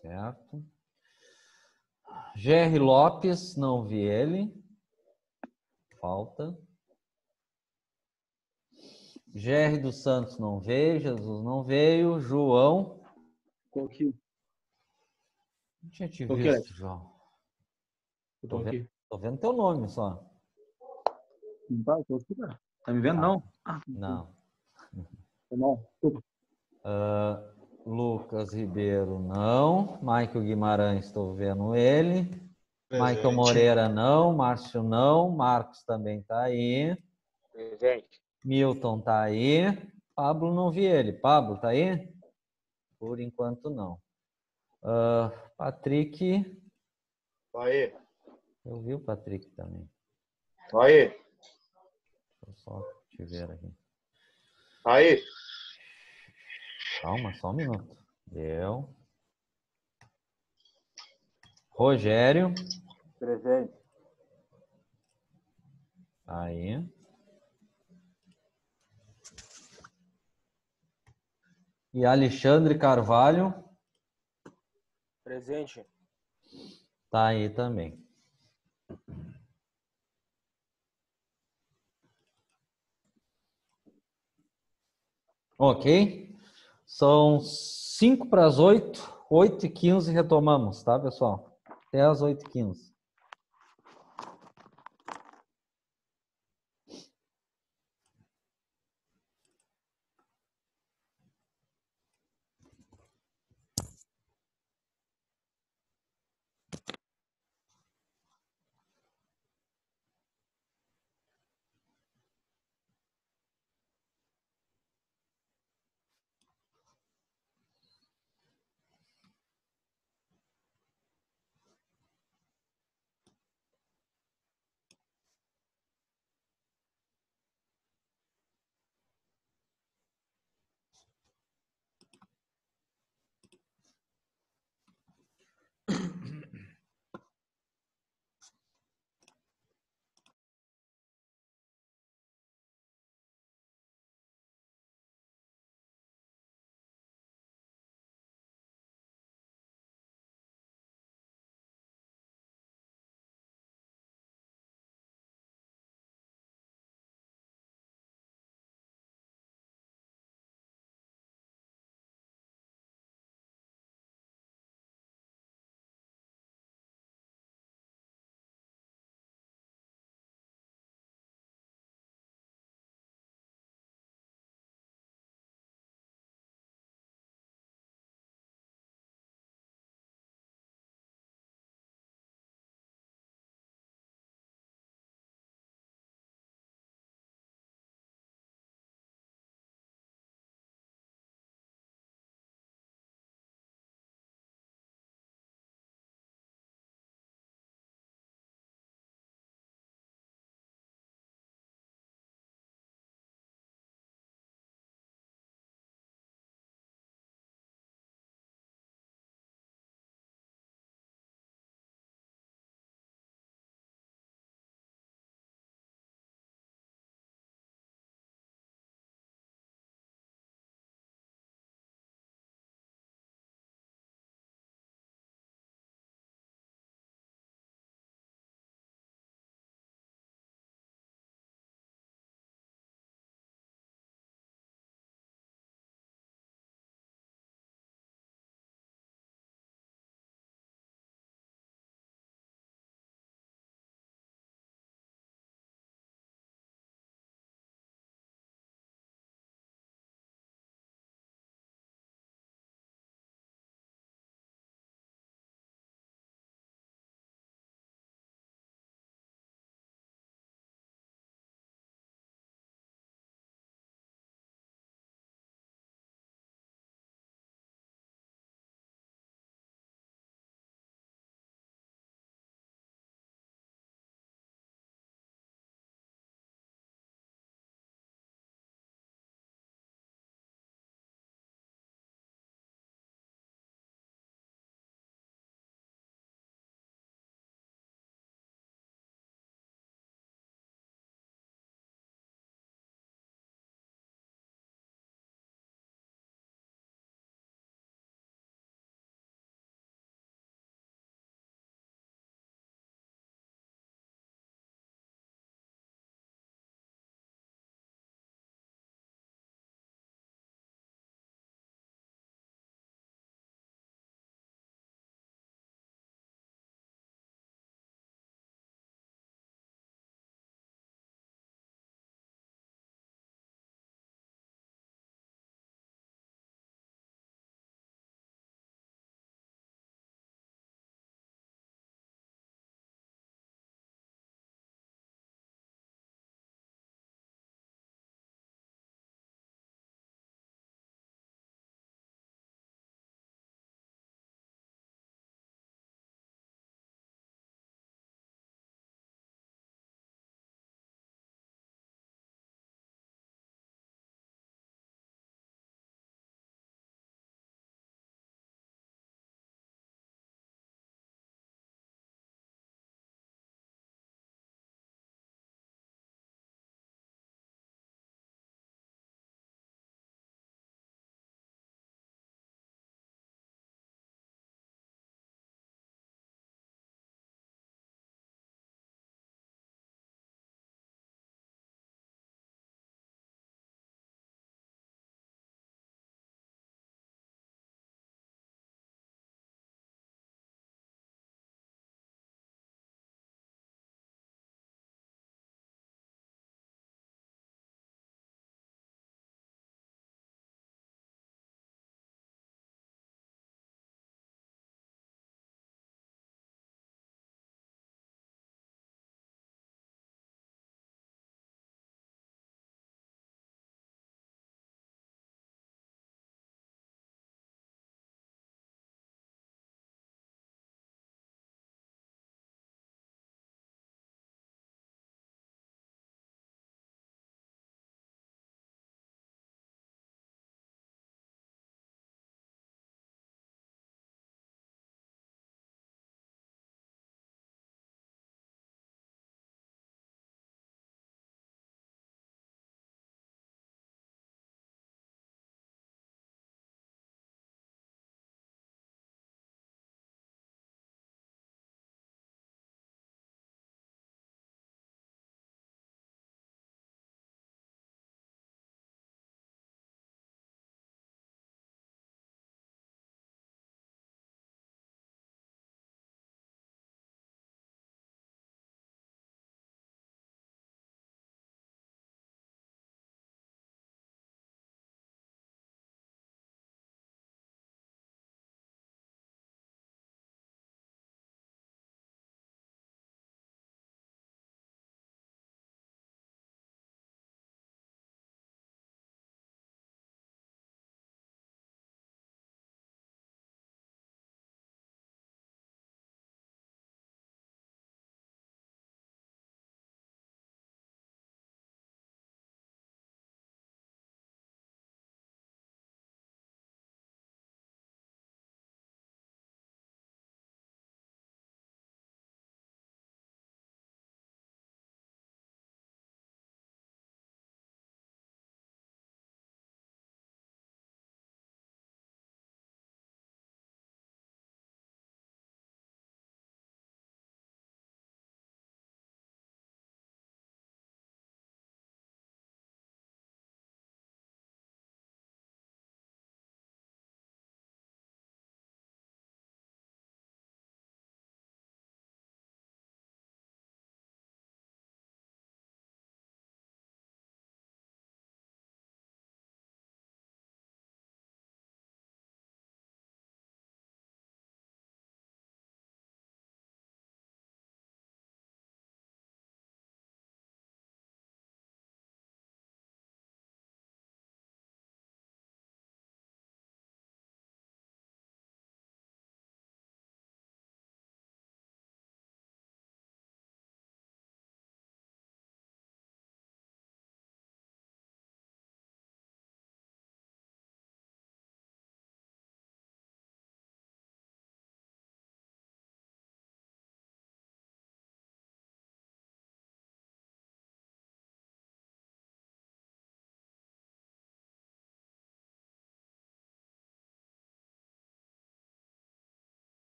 Certo. Gerry Lopes, não vi ele. Falta. Gerry dos Santos não veio. Jesus não veio. João. Tô aqui. Não tinha te Tô visto, aqui. João. Tô aqui. Tô vendo teu nome só. Não tá? Tô aqui, cara. Tá me vendo, não? Ah, Não. não. Desculpa. Lucas Ribeiro, não. Michael Guimarães, estou vendo ele. Presente. Michael Moreira, não. Márcio, não. Marcos também está aí. Presente. Milton está aí. Pablo, não vi ele. Pablo, está aí? Por enquanto, não. Patrick. Aí. Eu vi o Patrick também. Aí. Deixa eu só te ver aqui. Aí. Calma, só um minuto. Deu. Rogério. Presente. Aí. E Alexandre Carvalho Presente. tá aí também. Ok? São 5 para as 8, 8h15 retomamos, tá, pessoal? Até as 8h15.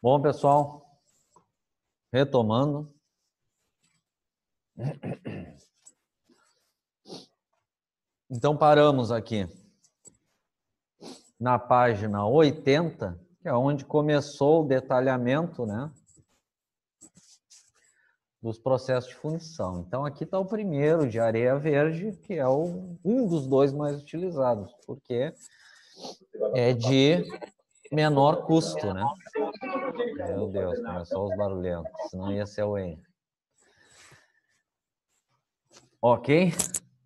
Bom, pessoal, retomando. Então, paramos aqui na página 80, que é onde começou o detalhamento, né, dos processos de fundição. Então, aqui está o primeiro, de areia verde, que é um dos dois mais utilizados, porque é de menor custo, né? Meu Deus, começou os barulhentos, senão ia ser o Henry. Ok?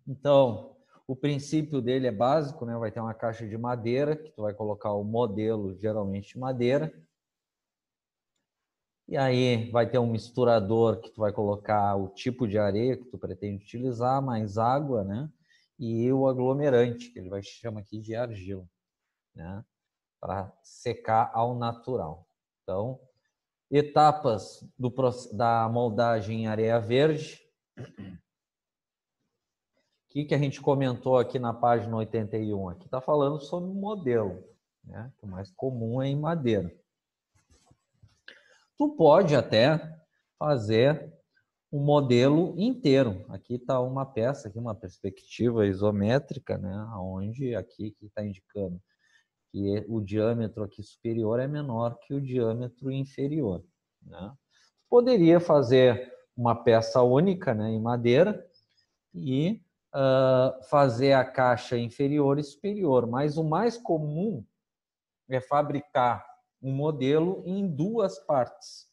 Então, o princípio dele é básico, né? Vai ter uma caixa de madeira, que tu vai colocar o modelo, geralmente de madeira. E aí vai ter um misturador que tu vai colocar o tipo de areia que tu pretende utilizar, mais água, né? E o aglomerante, que ele vai chamar aqui de argila, né? Para secar ao natural. Então, etapas da moldagem em areia verde. O que a gente comentou aqui na página 81? Aqui está falando sobre o modelo, né? O mais comum é em madeira. Tu pode até fazer um modelo inteiro. Aqui está uma peça, aqui uma perspectiva isométrica, né? Onde aqui que está indicando que o diâmetro aqui superior é menor que o diâmetro inferior, né? Poderia fazer uma peça única, né, em madeira e fazer a caixa inferior e superior, mas o mais comum é fabricar um modelo em duas partes,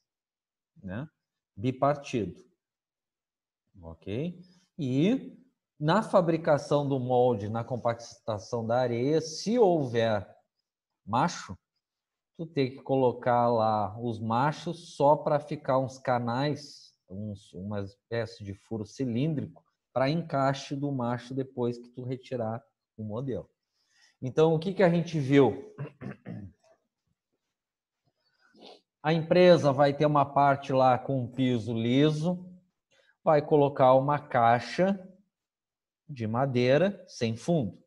né, bipartido, ok? E na fabricação do molde, na compactação da areia, se houver macho, tu tem que colocar lá os machos só para ficar uns canais, uma espécie de furo cilíndrico para encaixe do macho depois que tu retirar o modelo. Então, o que a gente viu? A empresa vai ter uma parte lá com um piso liso, vai colocar uma caixa de madeira sem fundo.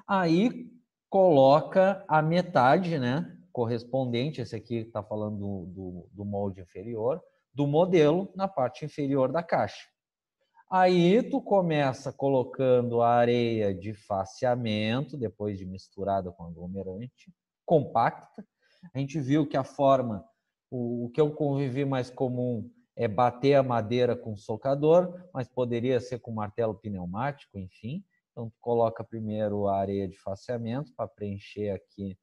Aí coloca a metade, né, correspondente, esse aqui está falando do molde inferior, do modelo na parte inferior da caixa. Aí tu começa colocando a areia de faceamento, depois de misturada com aglomerante, compacta. A gente viu que a forma, o que eu convivi mais comum é bater a madeira com socador, mas poderia ser com martelo pneumático, enfim. Então, tu coloca primeiro a areia de faceamento para preencher aqui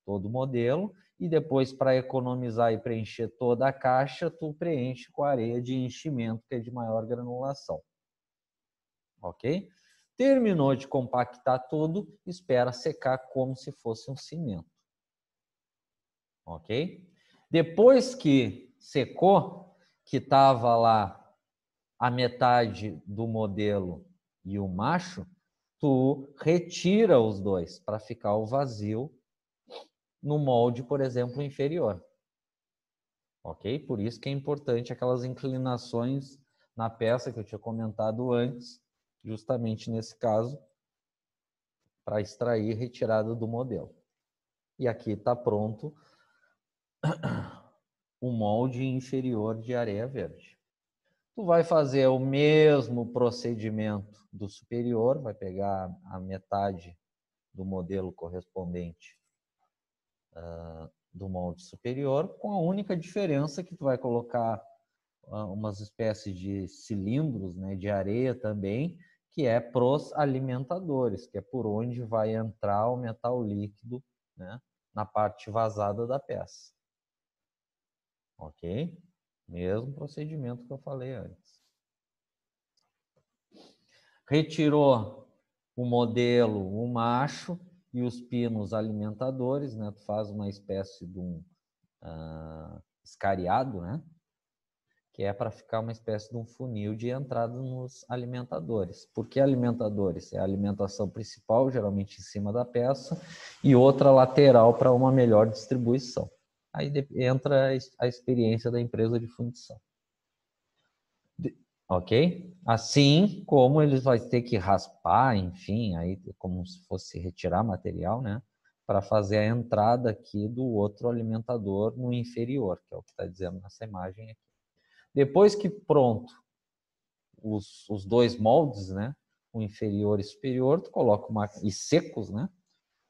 todo o modelo e depois, para economizar e preencher toda a caixa, tu preenche com a areia de enchimento, que é de maior granulação. Ok? Terminou de compactar tudo, espera secar como se fosse um cimento. Ok? Depois que secou, que estava lá a metade do modelo e o macho, tu retira os dois para ficar o vazio no molde, por exemplo, inferior. Ok? Por isso que é importante aquelas inclinações na peça que eu tinha comentado antes, justamente nesse caso, para extrair retirada do modelo. E aqui está pronto o molde inferior de areia verde. Tu vai fazer o mesmo procedimento do superior, vai pegar a metade do modelo correspondente do molde superior, com a única diferença que tu vai colocar umas espécies de cilindros, né, de areia também, que é pros alimentadores, que é por onde vai entrar o metal líquido, né, na parte vazada da peça. Ok? Mesmo procedimento que eu falei antes. Retirou o modelo, o macho e os pinos alimentadores, né? Tu faz uma espécie de um escariado, né? Que é para ficar uma espécie de um funil de entrada nos alimentadores. Por que alimentadores? É a alimentação principal, geralmente em cima da peça, e outra lateral para uma melhor distribuição. Aí entra a experiência da empresa de fundição. Ok? Assim como eles vão ter que raspar, enfim, aí como se fosse retirar material, né? para fazer a entrada aqui do outro alimentador no inferior, que é o que está dizendo nessa imagem aqui. Depois que pronto os dois moldes, né, o inferior e superior, tu coloca e secos, né,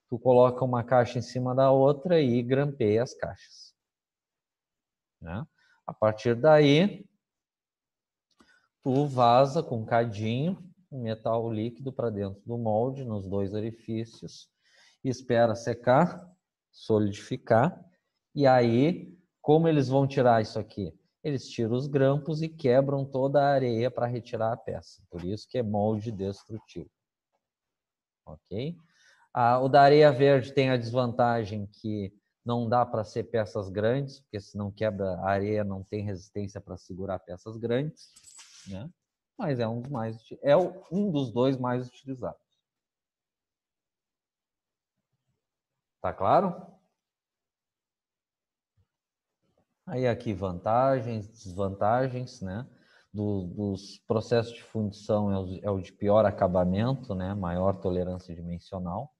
tu coloca uma caixa em cima da outra e grampeia as caixas, né? A partir daí, tu vaza com cadinho um metal líquido para dentro do molde, nos dois orifícios, espera secar, solidificar, e aí, como eles vão tirar isso aqui? Eles tiram os grampos e quebram toda a areia para retirar a peça. Por isso que é molde destrutivo. Ok? O da areia verde tem a desvantagem que não dá para ser peças grandes, porque senão quebra a areia, não tem resistência para segurar peças grandes, né? Mas é um dos dois mais utilizados. Tá claro? Aí aqui vantagens, desvantagens, né? Dos processos de fundição é o de pior acabamento, né? Maior tolerância dimensional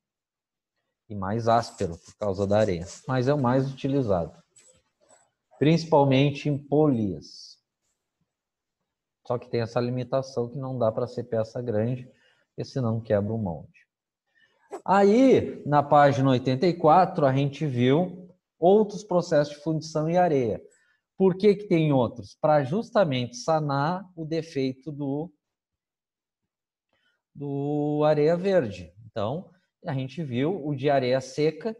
e mais áspero por causa da areia, mas é o mais utilizado, principalmente em polias. Só que tem essa limitação que não dá para ser peça grande, porque senão quebra o molde. Aí, na página 84, a gente viu outros processos de fundição em areia. Por que que tem outros? Para justamente sanar o defeito do areia verde. Então, a gente viu o de areia seca,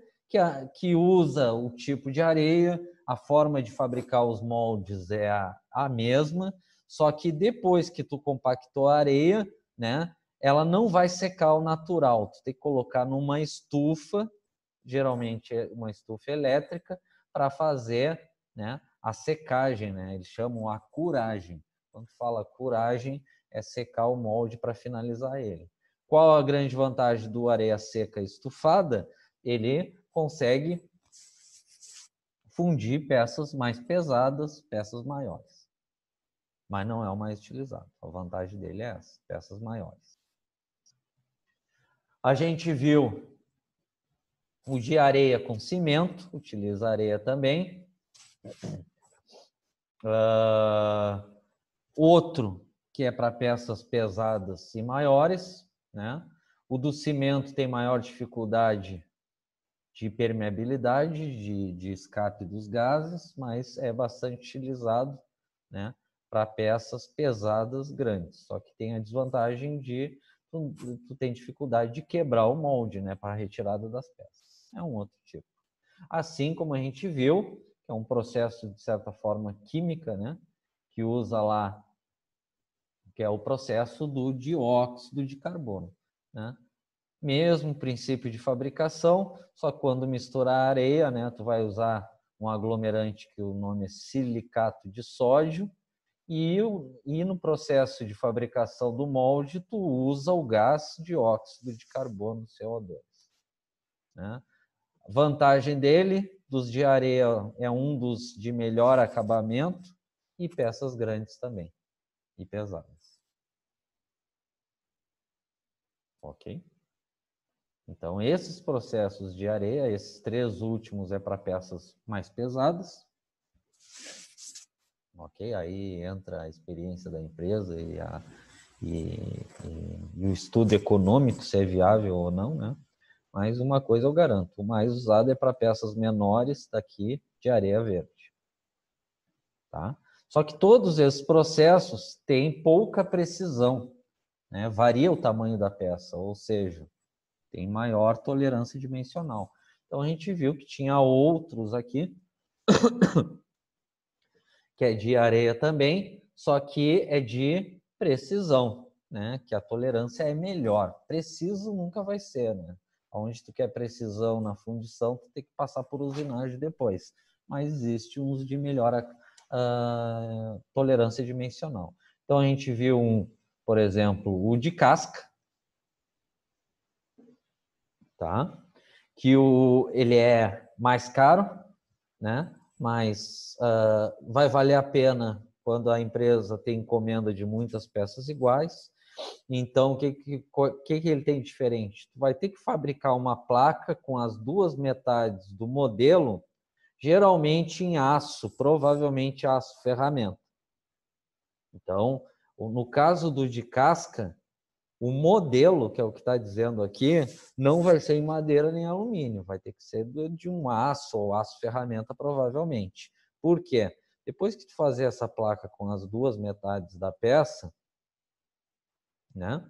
que usa o tipo de areia, a forma de fabricar os moldes é a mesma, só que depois que tu compactou a areia, né, ela não vai secar ao natural. Tu tem que colocar numa estufa, geralmente é uma estufa elétrica, para fazer, né, a secagem, né? Eles chamam a curagem. Quando fala curagem, é secar o molde para finalizar ele. Qual a grande vantagem do areia seca estufada? Ele consegue fundir peças mais pesadas, peças maiores. Mas não é o mais utilizado. A vantagem dele é essa, peças maiores. A gente viu o de areia com cimento, utiliza areia também. Outro que é para peças pesadas e maiores, né? O do cimento tem maior dificuldade de permeabilidade, de escape dos gases, mas é bastante utilizado, né, para peças pesadas grandes. Só que tem a desvantagem de tu tem dificuldade de quebrar o molde, né, para a retirada das peças. É um outro tipo. Assim como a gente viu, que é um processo, de certa forma, química, né, que usa lá, que é o processo do dióxido de carbono, né? Mesmo princípio de fabricação, só que quando misturar areia, né, tu vai usar um aglomerante que o nome é silicato de sódio, e no processo de fabricação do molde, tu usa o gás dióxido de carbono, CO2. Né? A vantagem dele, dos de areia, é um dos de melhor acabamento e peças grandes também, e pesadas. Ok? Então, esses processos de areia, esses três últimos é para peças mais pesadas. Ok? Aí entra a experiência da empresa e o estudo econômico, se é viável ou não, né? Mas uma coisa eu garanto, o mais usado é para peças menores daqui de areia verde. Tá? Só que todos esses processos têm pouca precisão, né? Varia o tamanho da peça, ou seja, tem maior tolerância dimensional. Então, a gente viu que tinha outros aqui, que é de areia também, só que é de precisão, né? Que a tolerância é melhor. Preciso nunca vai ser, né? Onde tu quer precisão na fundição, tu tem que passar por usinagem depois. Mas existe uns de melhor tolerância dimensional. Então, a gente viu, por exemplo, o de casca, tá? Que ele é mais caro, né? Mas vai valer a pena quando a empresa tem encomenda de muitas peças iguais. Então, o que ele tem de diferente? Tu vai ter que fabricar uma placa com as duas metades do modelo, geralmente em aço, provavelmente aço ferramenta. Então, no caso do de casca, o modelo, que é o que está dizendo aqui, não vai ser em madeira nem alumínio, vai ter que ser de um aço ou aço ferramenta, provavelmente. Por quê? Depois que tu fazer essa placa com as duas metades da peça, né,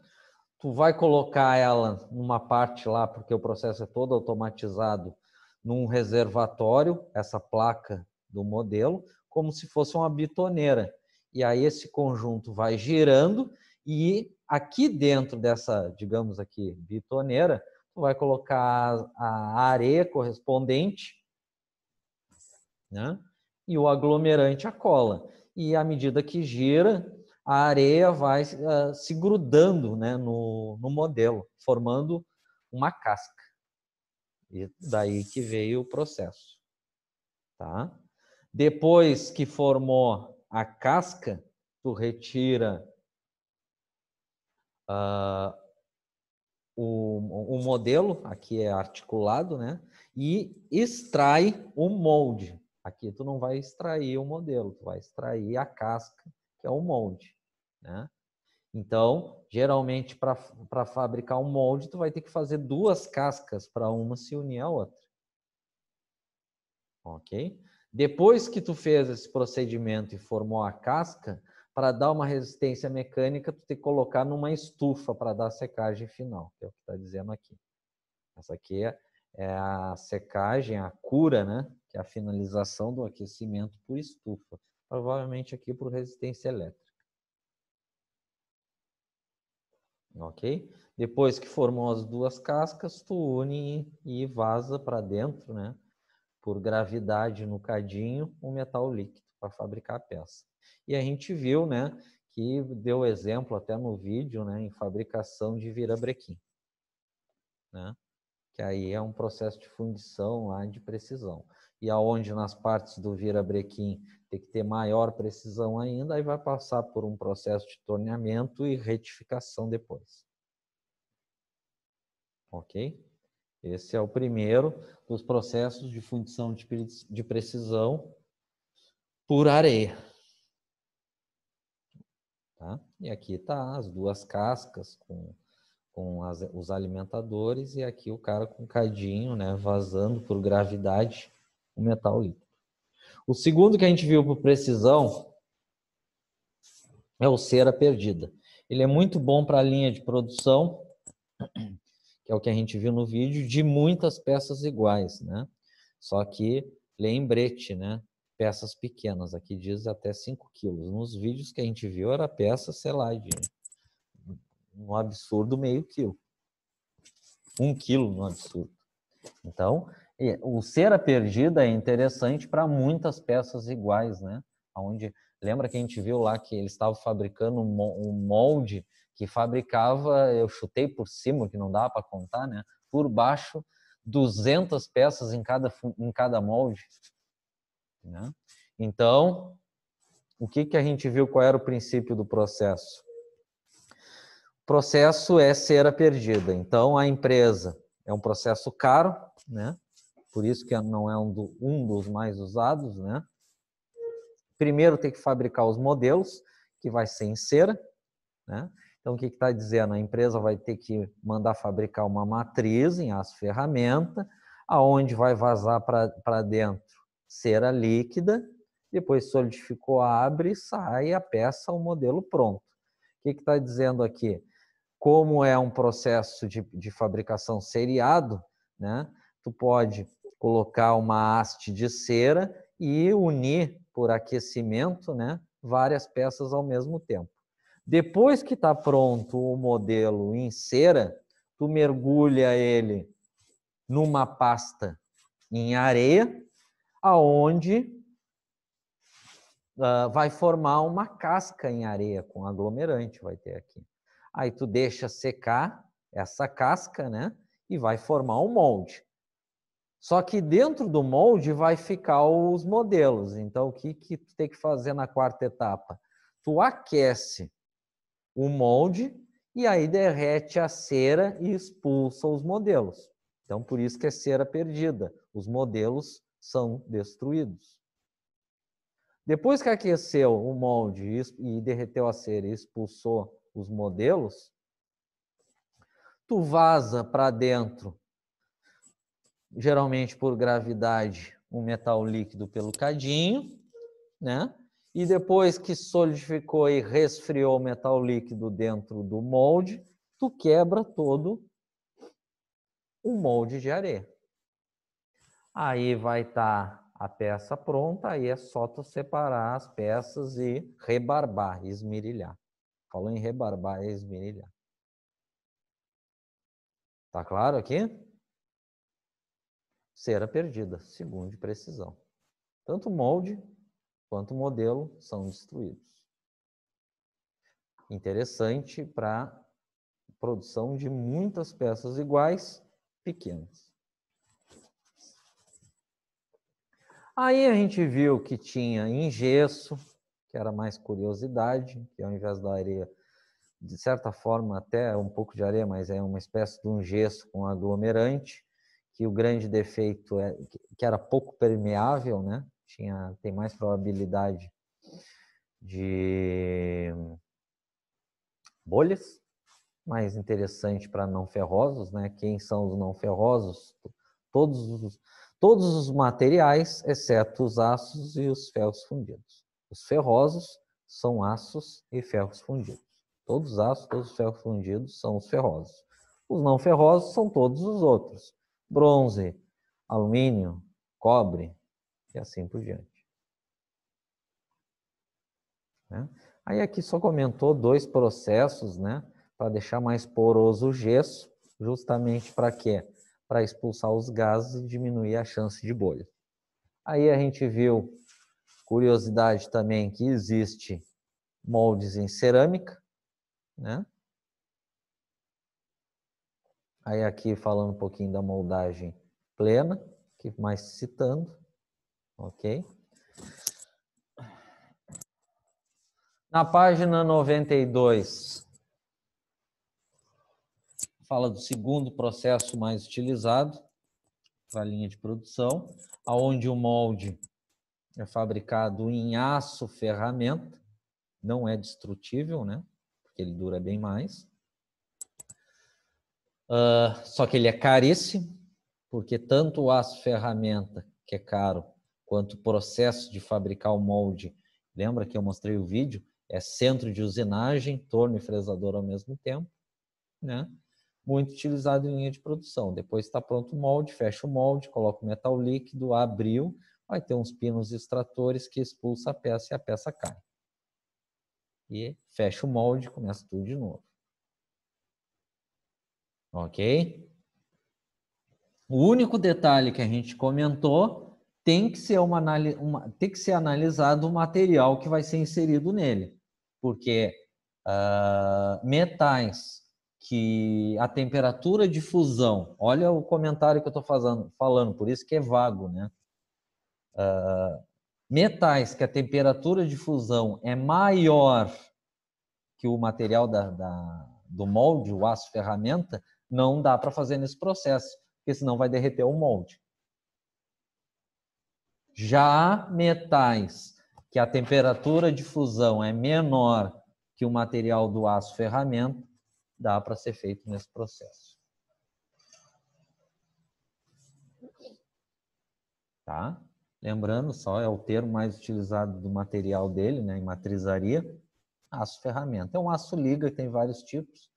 tu vai colocar ela numa parte lá, porque o processo é todo automatizado, num reservatório, essa placa do modelo, como se fosse uma bitoneira. E aí esse conjunto vai girando e aqui dentro dessa, digamos aqui, bitoneira, tu vai colocar a areia correspondente, né? E o aglomerante, a cola. E à medida que gira, a areia vai se grudando, né, no modelo, formando uma casca. E daí que veio o processo. Tá? Depois que formou a casca, tu retira o modelo, aqui é articulado, né? E extrai o molde. Aqui tu não vai extrair o modelo, tu vai extrair a casca, que é o molde, né? Então, geralmente, para fabricar um molde, tu vai ter que fazer duas cascas para uma se unir à outra. Ok? Depois que tu fez esse procedimento e formou a casca, para dar uma resistência mecânica, tu tem que colocar numa estufa para dar a secagem final, que é o que está dizendo aqui. Essa aqui é a secagem, a cura, né? Que é a finalização do aquecimento por estufa. Provavelmente aqui por resistência elétrica. Ok? Depois que formou as duas cascas, tu une e vaza para dentro, né? Por gravidade no cadinho, um metal líquido para fabricar a peça. E a gente viu, né, que deu exemplo até no vídeo, né, em fabricação de virabrequim, né? Que aí é um processo de fundição lá de precisão. E aonde nas partes do virabrequim tem que ter maior precisão ainda, aí vai passar por um processo de torneamento e retificação depois. Ok? Esse é o primeiro dos processos de fundição de precisão por areia. Tá? E aqui tá as duas cascas com os alimentadores e aqui o cara com cadinho, né, vazando por gravidade o metal líquido. O segundo que a gente viu por precisão é o cera perdida. Ele é muito bom para a linha de produção, que é o que a gente viu no vídeo, de muitas peças iguais, né? Só que lembrete, né? Peças pequenas, aqui diz até 5 quilos. Nos vídeos que a gente viu era peça, sei lá, de um absurdo meio quilo. 1 quilo no absurdo. Então, o cera perdida é interessante para muitas peças iguais, né? Onde, lembra que a gente viu lá que eles estavam fabricando um molde que fabricava, eu chutei por cima, que não dava para contar, né? Por baixo, 200 peças em cada molde. Né? Então, o que a gente viu, qual era o princípio do processo? O processo é cera perdida. Então, a empresa é um processo caro, né? Por isso que não é um dos mais usados, né? Primeiro tem que fabricar os modelos, que vai ser em cera, né? Então, o que está dizendo? A empresa vai ter que mandar fabricar uma matriz em aço ferramenta, aonde vai vazar para dentro cera líquida, depois solidificou, abre, sai a peça, o modelo pronto. O que está dizendo aqui? Como é um processo de fabricação seriado, né? Tu pode colocar uma haste de cera e unir por aquecimento, né, várias peças ao mesmo tempo. Depois que está pronto o modelo em cera, tu mergulha ele numa pasta em areia, aonde vai formar uma casca em areia com aglomerante, vai ter aqui. Aí tu deixa secar essa casca, né, e vai formar um molde. Só que dentro do molde vai ficar os modelos. Então, o que tu tem que fazer na quarta etapa? Tu aquece o molde e aí derrete a cera e expulsa os modelos. Então, por isso que é cera perdida. Os modelos são destruídos. Depois que aqueceu o molde e derreteu a cera e expulsou os modelos, tu vaza para dentro, geralmente por gravidade, um metal líquido pelo cadinho, né? E depois que solidificou e resfriou o metal líquido dentro do molde, tu quebra todo o molde de areia. Aí vai estar a peça pronta, aí é só tu separar as peças e rebarbar, esmerilhar. Falou em rebarbar e esmerilhar. Tá claro aqui? Cera perdida, segundo de precisão. Tanto o molde quanto o modelo são destruídos. Interessante para produção de muitas peças iguais, pequenas. Aí a gente viu que tinha em gesso, que era mais curiosidade, que ao invés da areia, de certa forma até um pouco de areia, mas é uma espécie de um gesso com aglomerante, que o grande defeito é que era pouco permeável, né? Tem mais probabilidade de bolhas, mais interessante para não ferrosos, né? Quem são os não ferrosos? Todos os materiais, exceto os aços e os ferros fundidos. Os ferrosos são aços e ferros fundidos. Todos os aços, todos os ferros fundidos são os ferrosos. Os não ferrosos são todos os outros. Bronze, alumínio, cobre e assim por diante. Né? Aí aqui só comentou 2 processos, né? Para deixar mais poroso o gesso, justamente para quê? Para expulsar os gases e diminuir a chance de bolha. Aí a gente viu, curiosidade também, que existe moldes em cerâmica, né? Aí aqui falando um pouquinho da moldagem plena, que mais citando, ok? Na página 92, fala do segundo processo mais utilizado para a linha de produção, onde o molde é fabricado em aço ferramenta, não é destrutível, né? Porque ele dura bem mais. Só que ele é caríssimo, porque tanto o aço ferramenta, que é caro, quanto o processo de fabricar o molde, lembra que eu mostrei o vídeo? É centro de usinagem, torno e fresador ao mesmo tempo, né? Muito utilizado em linha de produção. Depois está pronto o molde, fecha o molde, coloca o metal líquido, abriu, vai ter uns pinos extratores que expulsa a peça e a peça cai. E fecha o molde, começa tudo de novo. Ok? O único detalhe que a gente comentou, tem que ser analisado o material que vai ser inserido nele. Porque metais que a temperatura de fusão, olha o comentário que eu estou falando, por isso que é vago, né? Metais que a temperatura de fusão é maior que o material do molde, o aço ferramenta, não dá para fazer nesse processo, porque senão vai derreter o molde. Já metais que a temperatura de fusão é menor que o material do aço ferramenta, dá para ser feito nesse processo. Tá? Lembrando, só é o termo mais utilizado do material dele, né, em matrizaria, aço ferramenta. É um aço liga, tem vários tipos,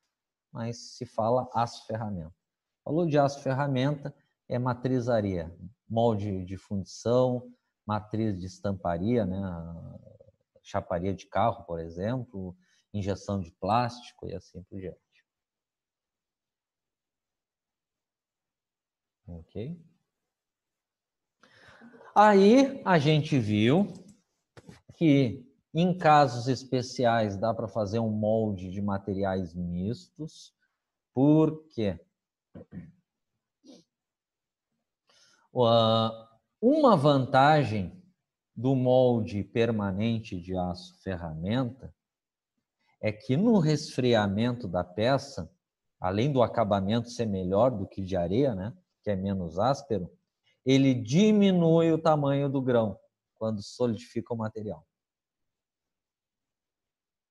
mas se fala aço ferramenta. Falou de aço ferramenta, é matrizaria, molde de fundição, matriz de estamparia, né, chaparia de carro, por exemplo, injeção de plástico e assim por diante. Ok? Aí a gente viu que em casos especiais dá para fazer um molde de materiais mistos. Por quê? Uma vantagem do molde permanente de aço ferramenta é que no resfriamento da peça, além do acabamento ser melhor do que de areia, né, que é menos áspero, ele diminui o tamanho do grão quando solidifica o material.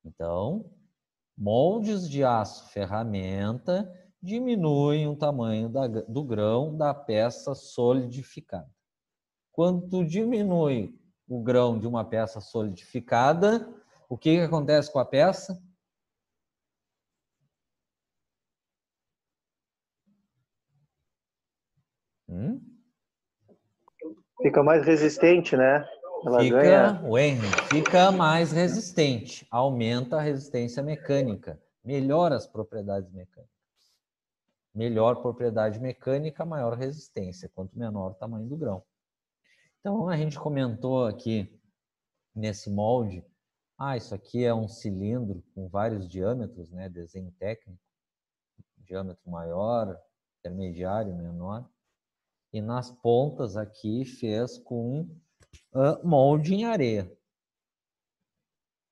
Então, moldes de aço ferramenta diminuem o tamanho do grão da peça solidificada. Quando tu diminui o grão de uma peça solidificada, o que acontece com a peça? Fica mais resistente, né? Ela ganha. O Henry, fica mais resistente, aumenta a resistência mecânica, melhora as propriedades mecânicas. Melhor propriedade mecânica, maior resistência, quanto menor o tamanho do grão. Então, a gente comentou aqui nesse molde, isso aqui é um cilindro com vários diâmetros, né? Desenho técnico, diâmetro maior, intermediário, menor. E nas pontas aqui fez com molde em areia.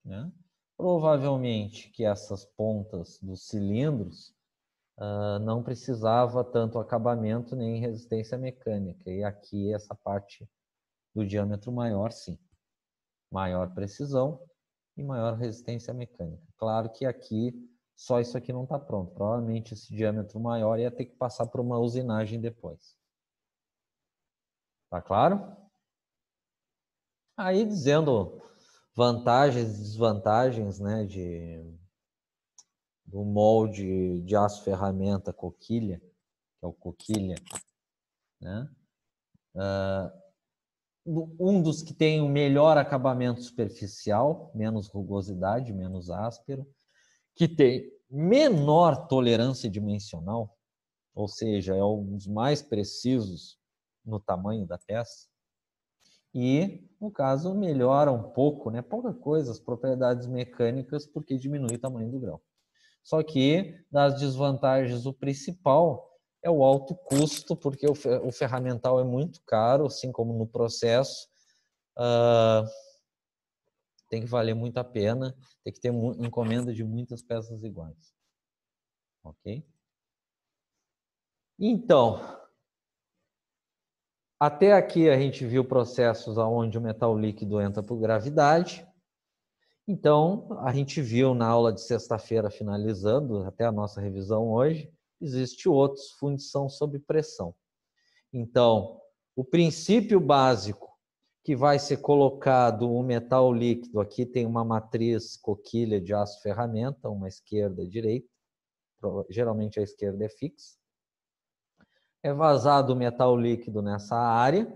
Né? Provavelmente que essas pontas dos cilindros não precisava tanto acabamento nem resistência mecânica. E aqui essa parte do diâmetro maior, sim. Maior precisão e maior resistência mecânica. Claro que aqui, só isso aqui não está pronto. Provavelmente esse diâmetro maior ia ter que passar por uma usinagem depois. Tá claro? Aí dizendo vantagens e desvantagens, né, do molde de aço ferramenta coquilha, que é o coquilha, né? Um dos que tem o melhor acabamento superficial, menos rugosidade, menos áspero, que tem menor tolerância dimensional, ou seja, é um dos mais precisos no tamanho da peça. E, no caso, melhora um pouco, né? Pouca coisa, as propriedades mecânicas, porque diminui o tamanho do grão. Só que, das desvantagens, o principal é o alto custo, porque o ferramental é muito caro, assim como no processo. Tem que valer muito a pena, tem que ter encomenda de muitas peças iguais. Ok? Então, até aqui a gente viu processos onde o metal líquido entra por gravidade. Então, a gente viu na aula de sexta-feira, finalizando, até a nossa revisão hoje, existe outros, fundição sob pressão. Então, o princípio básico que vai ser colocado o metal líquido, aqui tem uma matriz coquilha de aço ferramenta, uma esquerda e direita, geralmente a esquerda é fixa. É vazado o metal líquido nessa área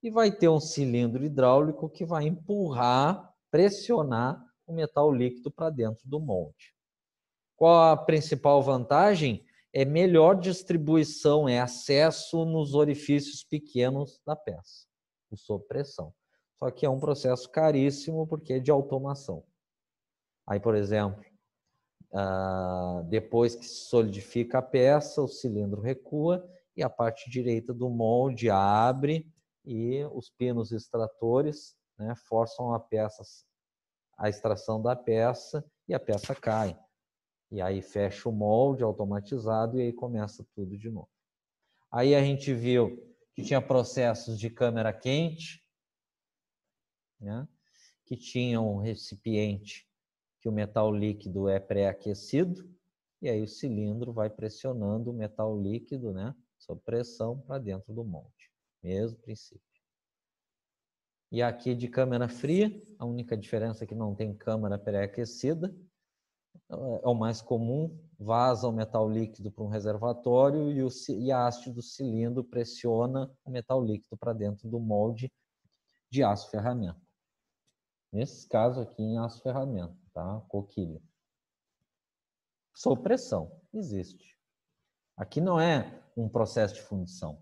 e vai ter um cilindro hidráulico que vai empurrar, pressionar o metal líquido para dentro do molde. Qual a principal vantagem? É melhor distribuição, é acesso nos orifícios pequenos da peça, o sob pressão. Só que é um processo caríssimo porque é de automação. Aí, por exemplo, depois que se solidifica a peça, o cilindro recua e a parte direita do molde abre e os pinos extratores, né, forçam a extração da peça e a peça cai. E aí fecha o molde automatizado e aí começa tudo de novo. Aí a gente viu que tinha processos de câmara quente, né, que tinha um recipiente que o metal líquido é pré-aquecido e aí o cilindro vai pressionando o metal líquido, né, sob pressão para dentro do molde. Mesmo princípio. E aqui de câmara fria, a única diferença é que não tem câmara pré-aquecida. É o mais comum, vaza o metal líquido para um reservatório e a haste do cilindro pressiona o metal líquido para dentro do molde de aço ferramenta. Nesse caso aqui em aço ferramenta, tá? Coquilha. Sob pressão, existe. Aqui não é um processo de fundição,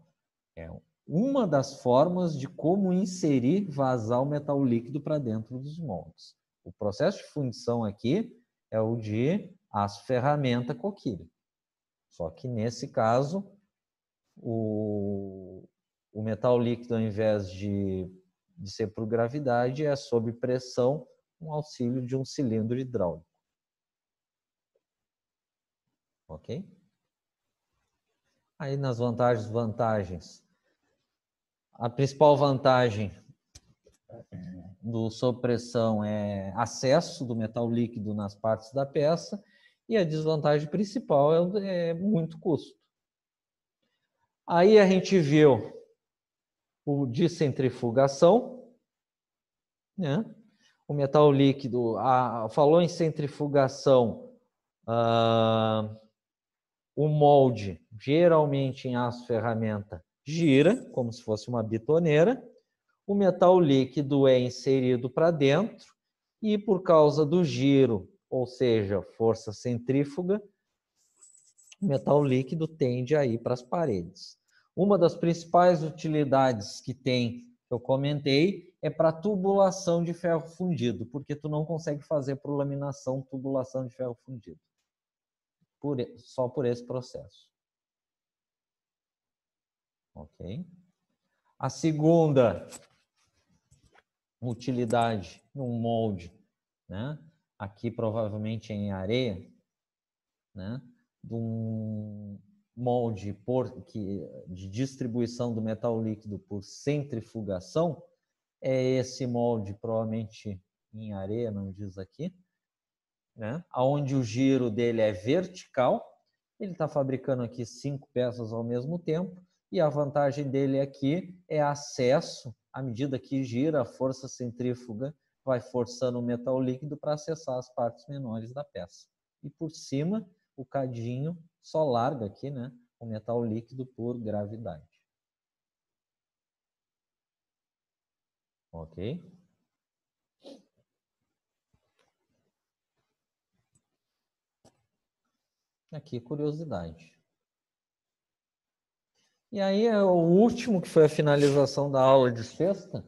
é uma das formas de como inserir, vazar o metal líquido para dentro dos moldes. O processo de fundição aqui é o de aço ferramenta coquilha. Só que nesse caso, o metal líquido, ao invés de ser por gravidade, é sob pressão, com auxílio de um cilindro hidráulico. ok? Aí nas vantagens. A principal vantagem do sob pressão é acesso do metal líquido nas partes da peça, e a desvantagem principal é muito custo. Aí a gente viu o de centrifugação, né? O metal líquido, falou em centrifugação, o molde, geralmente em aço ferramenta, gira, como se fosse uma bitoneira. O metal líquido é inserido para dentro e, por causa do giro, ou seja, força centrífuga, o metal líquido tende a ir para as paredes. Uma das principais utilidades que tem, que eu comentei, é para tubulação de ferro fundido, porque tu não consegue fazer por laminação tubulação de ferro fundido. Só por esse processo. Ok? A segunda utilidade num molde, né? Aqui provavelmente em areia, né? De um molde de distribuição do metal líquido por centrifugação, é esse molde provavelmente em areia, não diz aqui, né? Onde o giro dele é vertical. Ele está fabricando aqui 5 peças ao mesmo tempo, e a vantagem dele aqui é acesso, à medida que gira, a força centrífuga vai forçando o metal líquido para acessar as partes menores da peça. E por cima, o cadinho só larga aqui, né, o metal líquido por gravidade. Ok? Aqui, curiosidade. E aí, o último, que foi a finalização da aula de sexta.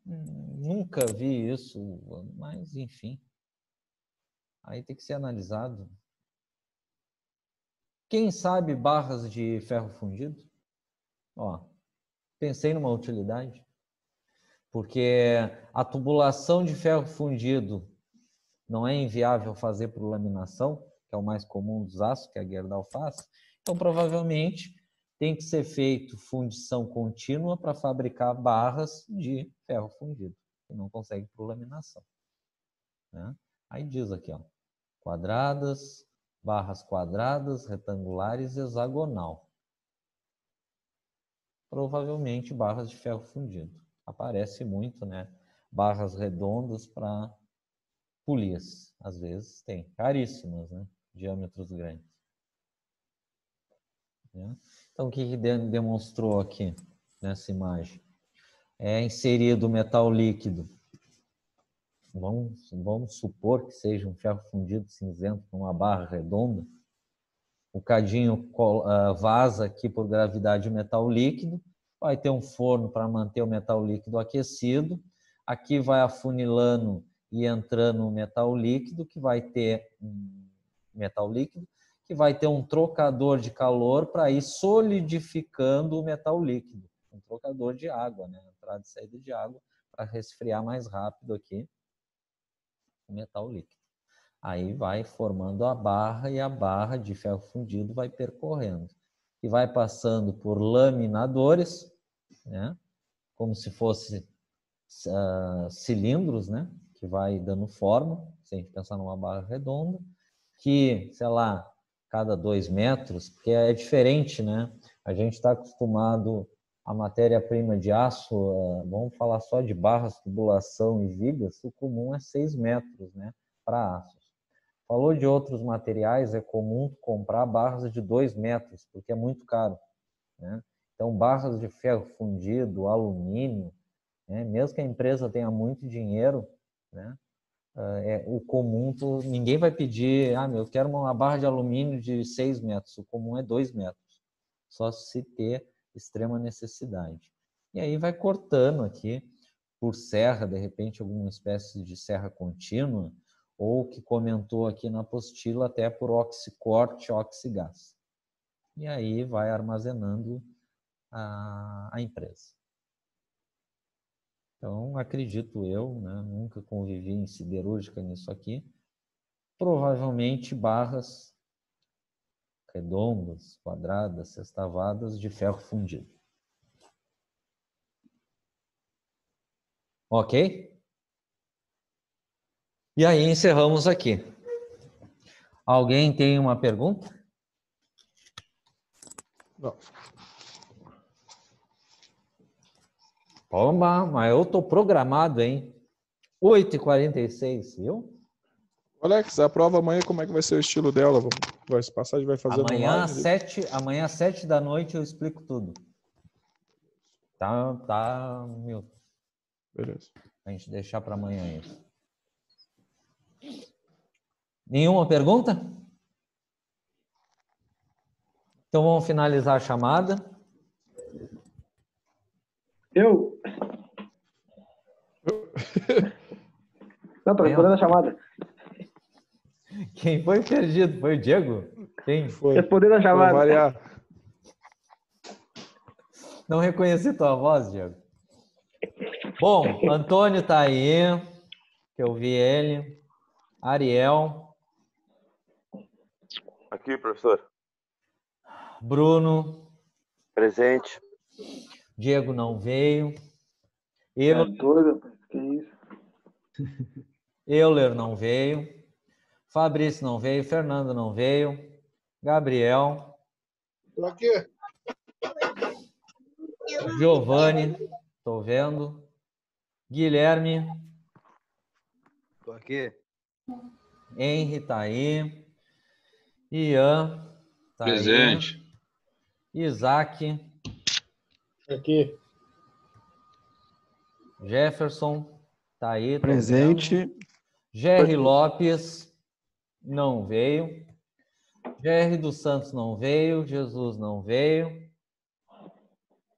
Nunca vi isso, mas enfim. Aí tem que ser analisado. Quem sabe barras de ferro fundido? Ó, pensei numa utilidade. Porque a tubulação de ferro fundido não é inviável fazer por laminação, que é o mais comum dos aços, que a Gerdau faz. Então, provavelmente, tem que ser feito fundição contínua para fabricar barras de ferro fundido, que não consegue por laminação, né? Aí diz aqui, ó, quadradas, barras quadradas, retangulares, hexagonal. Provavelmente barras de ferro fundido. Aparece muito, né? Barras redondas para polias, às vezes tem, caríssimas, né? Diâmetros grandes. Né? Então, o que demonstrou aqui nessa imagem? É inserido metal líquido. Vamos supor que seja um ferro fundido cinzento numa barra redonda. O cadinho vaza aqui por gravidade o metal líquido. Vai ter um forno para manter o metal líquido aquecido. Aqui vai afunilando e entrando o metal líquido, que vai ter um trocador de calor para ir solidificando o metal líquido. Um trocador de água, né? Entrada e saída de água, para resfriar mais rápido aqui o metal líquido. Aí vai formando a barra, e a barra de ferro fundido vai percorrendo. E vai passando por laminadores, né? Como se fosse cilindros, né? Que vai dando forma, se a gente pensar numa barra redonda, que, sei lá, cada 2 metros, porque é diferente, né? A gente está acostumado a matéria-prima de aço, vamos falar só de barras, tubulação e vigas, o comum é 6 metros, né? Para aços. Falou de outros materiais, é comum comprar barras de 2 metros, porque é muito caro, né? Então, barras de ferro fundido, alumínio, né? Mesmo que a empresa tenha muito dinheiro, né? O comum, ninguém vai pedir, eu quero uma barra de alumínio de 6 metros, o comum é 2 metros, só se ter extrema necessidade. E aí vai cortando aqui, por serra, de repente alguma espécie de serra contínua, ou que comentou aqui na apostila, até por oxicorte, oxigás. E aí vai armazenando a empresa. Então, acredito eu, né, nunca convivi em siderúrgica nisso aqui, provavelmente barras redondas, quadradas, sextavadas de ferro fundido. Ok? E aí encerramos aqui. Alguém tem uma pergunta? Não. Toma, mas eu tô programado, hein? 8h46, viu? Alex, a prova amanhã, como é que vai ser o estilo dela? Vai passar, vai fazer Amanhã online? amanhã às 7 da noite eu explico tudo. Tá, Milton. Beleza. A gente deixar para amanhã isso. Nenhuma pergunta? Então vamos finalizar a chamada. Eu? Não, tô respondendo a chamada. Quem foi perdido? Foi o Diego? Quem? Foi. Respondendo a chamada. Pra variar. Não reconheci tua voz, Diego. Bom, Antônio tá aí, que eu vi ele. Ariel. Aqui, professor. Bruno. Presente. Diego não veio. É doido, que isso? Euler não veio. Fabrício não veio. Fernando não veio. Gabriel. Tô aqui. Giovanni, tô vendo. Guilherme. Tô aqui. Henry tá aí. Ian tá Presente. aí. Isaac. Aqui. Jefferson tá aí. Tô Presente. vendo. Jerry Lopes não veio. Jerry dos Santos não veio. Jesus não veio.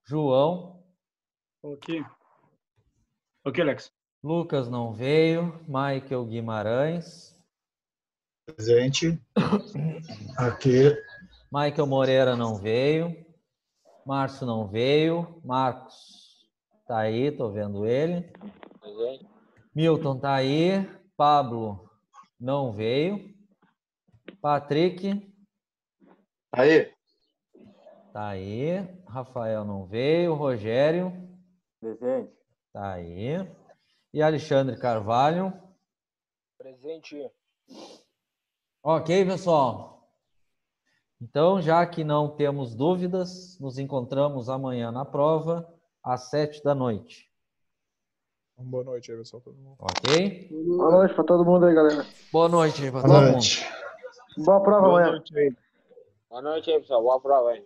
João. Ok. Ok, Alex. Lucas não veio. Michael Guimarães. Presente. Aqui. Michael Moreira não veio. Márcio não veio. Marcos tá aí, tô vendo ele. Milton tá aí. Pablo não veio. Patrick Aí. tá aí. Rafael não veio. Rogério Presente. tá aí. E Alexandre Carvalho. Presente. Ok, pessoal. Então, já que não temos dúvidas, nos encontramos amanhã na prova, às 7 da noite. Boa noite aí, pessoal. Todo mundo. Ok? Boa noite pra todo mundo aí, galera. Boa noite aí para Boa todo mundo. noite. Boa prova amanhã. Boa noite aí, pessoal. Boa prova aí.